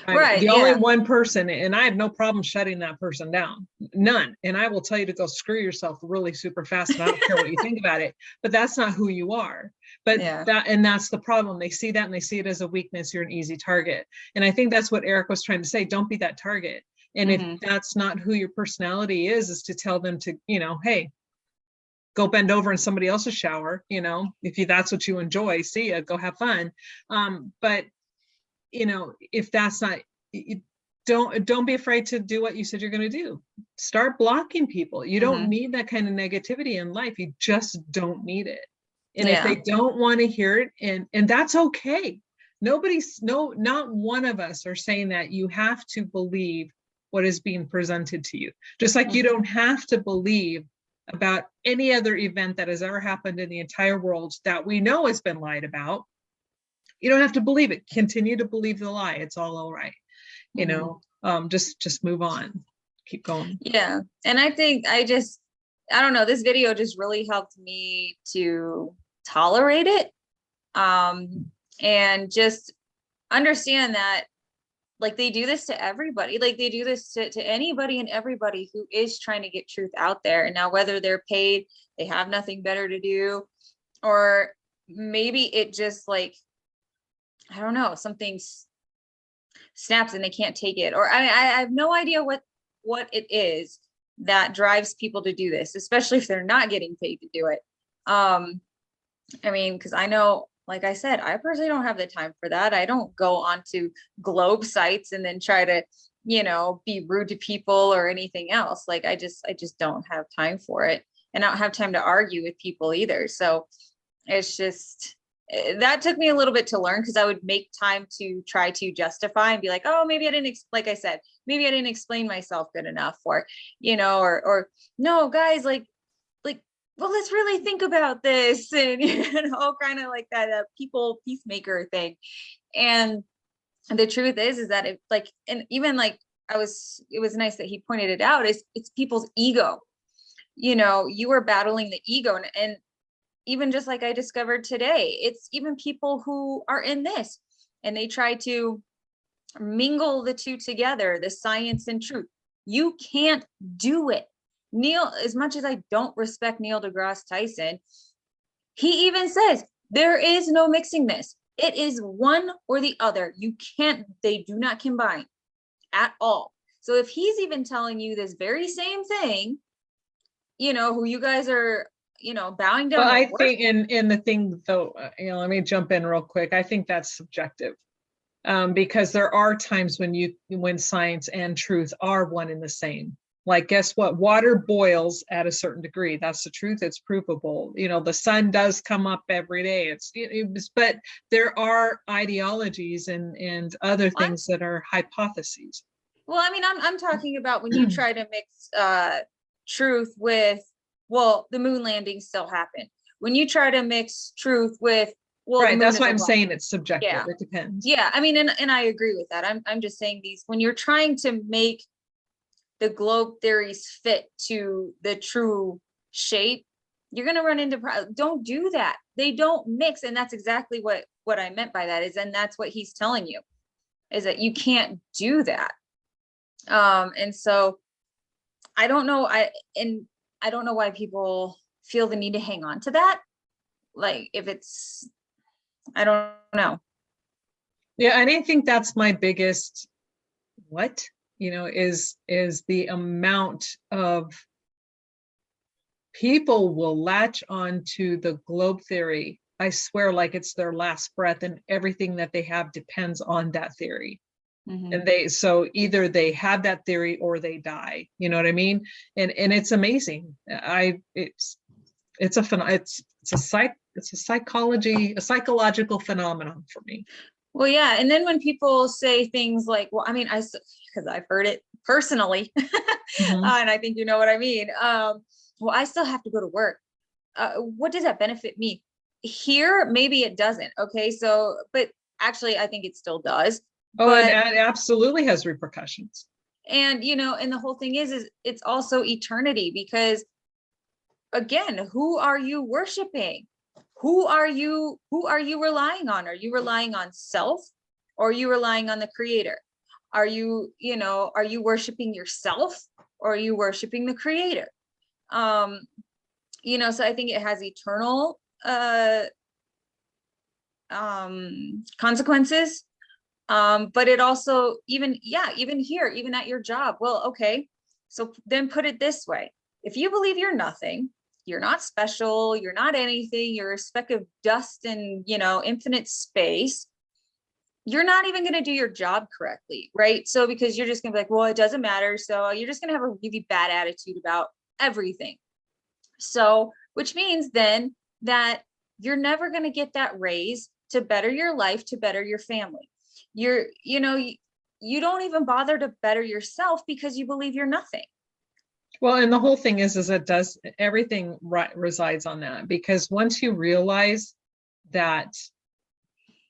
Right, The yeah. only one person, and I have no problem shutting that person down, none. And I will tell you to go screw yourself really super fast, and I don't care what you think about it, but that's not who you are. But Yeah. that's the problem. They see that and they see it as a weakness. You're an easy target. And I think that's what Eric was trying to say. Don't be that target. And if that's not who your personality is to tell them to, you know, hey, go bend over in somebody else's shower, you know, if that's what you enjoy, see ya, go have fun. But you know, if that's not, don't be afraid to do what you said you're going to do. Start blocking people. You don't need that kind of negativity in life. You just don't need it. And if they don't want to hear it, and that's okay. Not one of us are saying that you have to believe what is being presented to you. Just like you don't have to believe about any other event that has ever happened in the entire world that we know has been lied about. You don't have to believe it. Continue to believe the lie. It's all right. You know, just move on. Keep going. Yeah. And I think I don't know, this video just really helped me to tolerate it. And just understand that like they do this to everybody. Like they do this to anybody and everybody who is trying to get truth out there. And now whether they're paid, they have nothing better to do, or maybe it just like, I don't know, something snaps and they can't take it. Or I have no idea what it is that drives people to do this, especially if they're not getting paid to do it. I mean, because I know, like I said, I personally don't have the time for that. I don't go onto Globe sites and then try to, you know, be rude to people or anything else. Like I just don't have time for it. And I don't have time to argue with people either. So it's just, that took me a little bit to learn, because I would make time to try to justify and be like, oh, maybe I didn't, like I said, maybe I didn't explain myself good enough, or, you know, or no, guys, like, well, let's really think about this, and, you know, kind of like that people peacemaker thing. And the truth is that it like, and even like it was nice that he pointed it out, is it's people's ego. You know, you were battling the ego, and even just like I discovered today, it's even people who are in this and they try to mingle the two together, the science and truth. You can't do it. Neil, as much as I don't respect Neil deGrasse Tyson, he even says there is no mixing this. It is one or the other. You can't, they do not combine at all. So if he's even telling you this very same thing, you know, who you guys are, bowing down. Well, I think, and the thing though, let me jump in real quick. I think that's subjective. Because there are times when science and truth are one and the same. Like, guess what? Water boils at a certain degree. That's the truth. It's provable. The sun does come up every day. But there are ideologies and other things that are hypotheses. Well, I mean, I'm talking about when you try to mix truth with, well, the moon landing still happened. When you try to mix truth with, well, right, that's why I'm saying it's subjective. Yeah. It depends. Yeah, I mean, and I agree with that. I'm just saying when you're trying to make the globe theories fit to the true shape, you're going to run into don't do that. They don't mix. And that's exactly what I meant by that and that's what he's telling you, is that you can't do that. And so I don't know. I don't know why people feel the need to hang on to that. Like, if it's, I don't know. Yeah, and I think that's my biggest is the amount of people will latch on to the globe theory. I swear, like it's their last breath, and everything that they have depends on that theory. Mm-hmm. And so either they have that theory or they die. You know what I mean? And it's amazing. It's a psychological phenomenon for me. Well, yeah. And then when people say things like, well, I mean, because I've heard it personally, Mm-hmm. And I think you know what I mean. Well, I still have to go to work. What does that benefit me? Here, maybe it doesn't. Okay. So, but actually, I think it still does. Oh, but it absolutely has repercussions. And, and the whole thing is it's also eternity, because again, who are you worshiping? Who are you relying on? Are you relying on self, or are you relying on the creator? Are you worshiping yourself, or are you worshiping the creator? So I think it has eternal consequences. But it also, even here, even at your job. Well, okay, so then put it this way. If you believe you're nothing, you're not special, you're not anything, you're a speck of dust in, infinite space, you're not even going to do your job correctly, right? So because you're just going to be like, well, it doesn't matter. So you're just going to have a really bad attitude about everything. So, which means then that you're never going to get that raise to better your life, to better your family. You don't even bother to better yourself because you believe you're nothing. Well, and the whole thing is everything resides on that, because once you realize that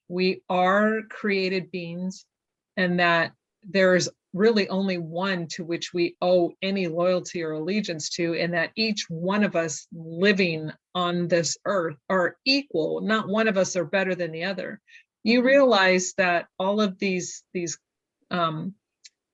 we are created beings and that there's really only one to which we owe any loyalty or allegiance to, and that each one of us living on this earth are equal, not one of us are better than the other. You realize that all of these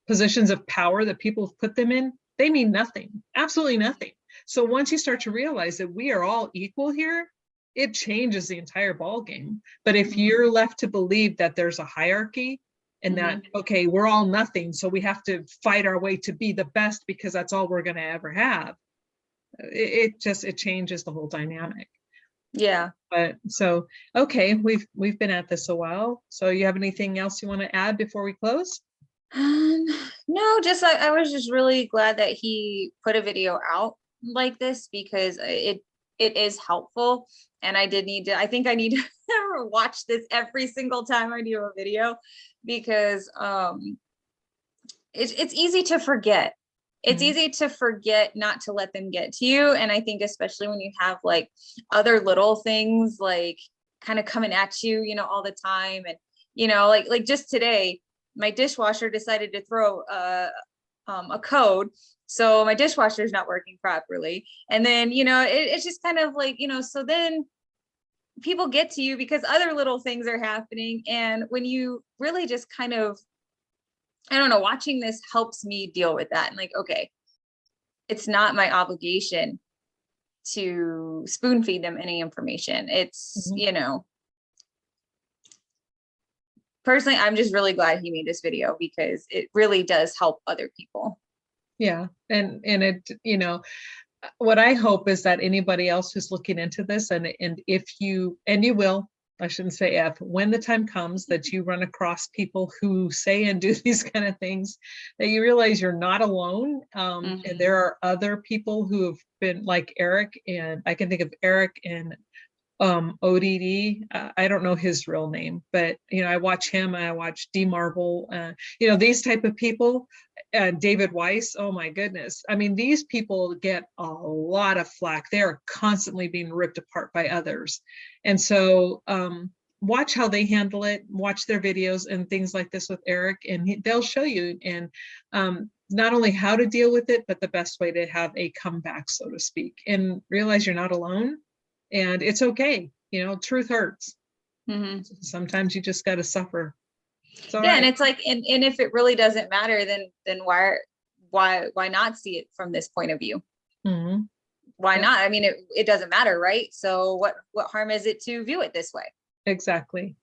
positions of power that people have put them in, they mean nothing, absolutely nothing. So once you start to realize that we are all equal here, it changes the entire ball game. But if you're left to believe that there's a hierarchy and that, okay, we're all nothing, so we have to fight our way to be the best because that's all we're going to ever have, it changes the whole dynamic. Yeah. But so, okay, we've been at this a while. So you have anything else you want to add before we close? No, just I was just really glad that he put a video out like this, because it is helpful. And I think I need to watch this every single time I do a video, because it's easy to forget. It's easy to forget not to let them get to you. And I think especially when you have like other little things like kind of coming at you, all the time. And, like just today, my dishwasher decided to throw a code. So my dishwasher is not working properly. And then, it's just kind of like, so then people get to you because other little things are happening. And when you really just kind of, I don't know, watching this helps me deal with that. And like, okay, it's not my obligation to spoon feed them any information. It's, personally, I'm just really glad he made this video, because it really does help other people. Yeah. And it, what I hope is that anybody else who's looking into this, and if you, and you will, I shouldn't say if, when the time comes that you run across people who say and do these kind of things, that you realize you're not alone. And there are other people who have been like Eric, and I can think of Eric and ODD. I don't know his real name, but I watch him. I watch D Marble. These type of people. David Weiss. Oh my goodness! I mean, these people get a lot of flack. They are constantly being ripped apart by others, and so watch how they handle it. Watch their videos and things like this with Eric, and they'll show you and not only how to deal with it, but the best way to have a comeback, so to speak, and realize you're not alone. And it's okay. Truth hurts. Sometimes you just got to suffer. Yeah. Right. And it's like, and if it really doesn't matter, then why not see it from this point of view? Why not? I mean, it doesn't matter, right? So what harm is it to view it this way? Exactly.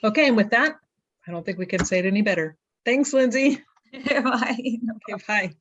Okay. And with that, I don't think we can say it any better. Thanks, Lindsay. Bye. Okay, bye.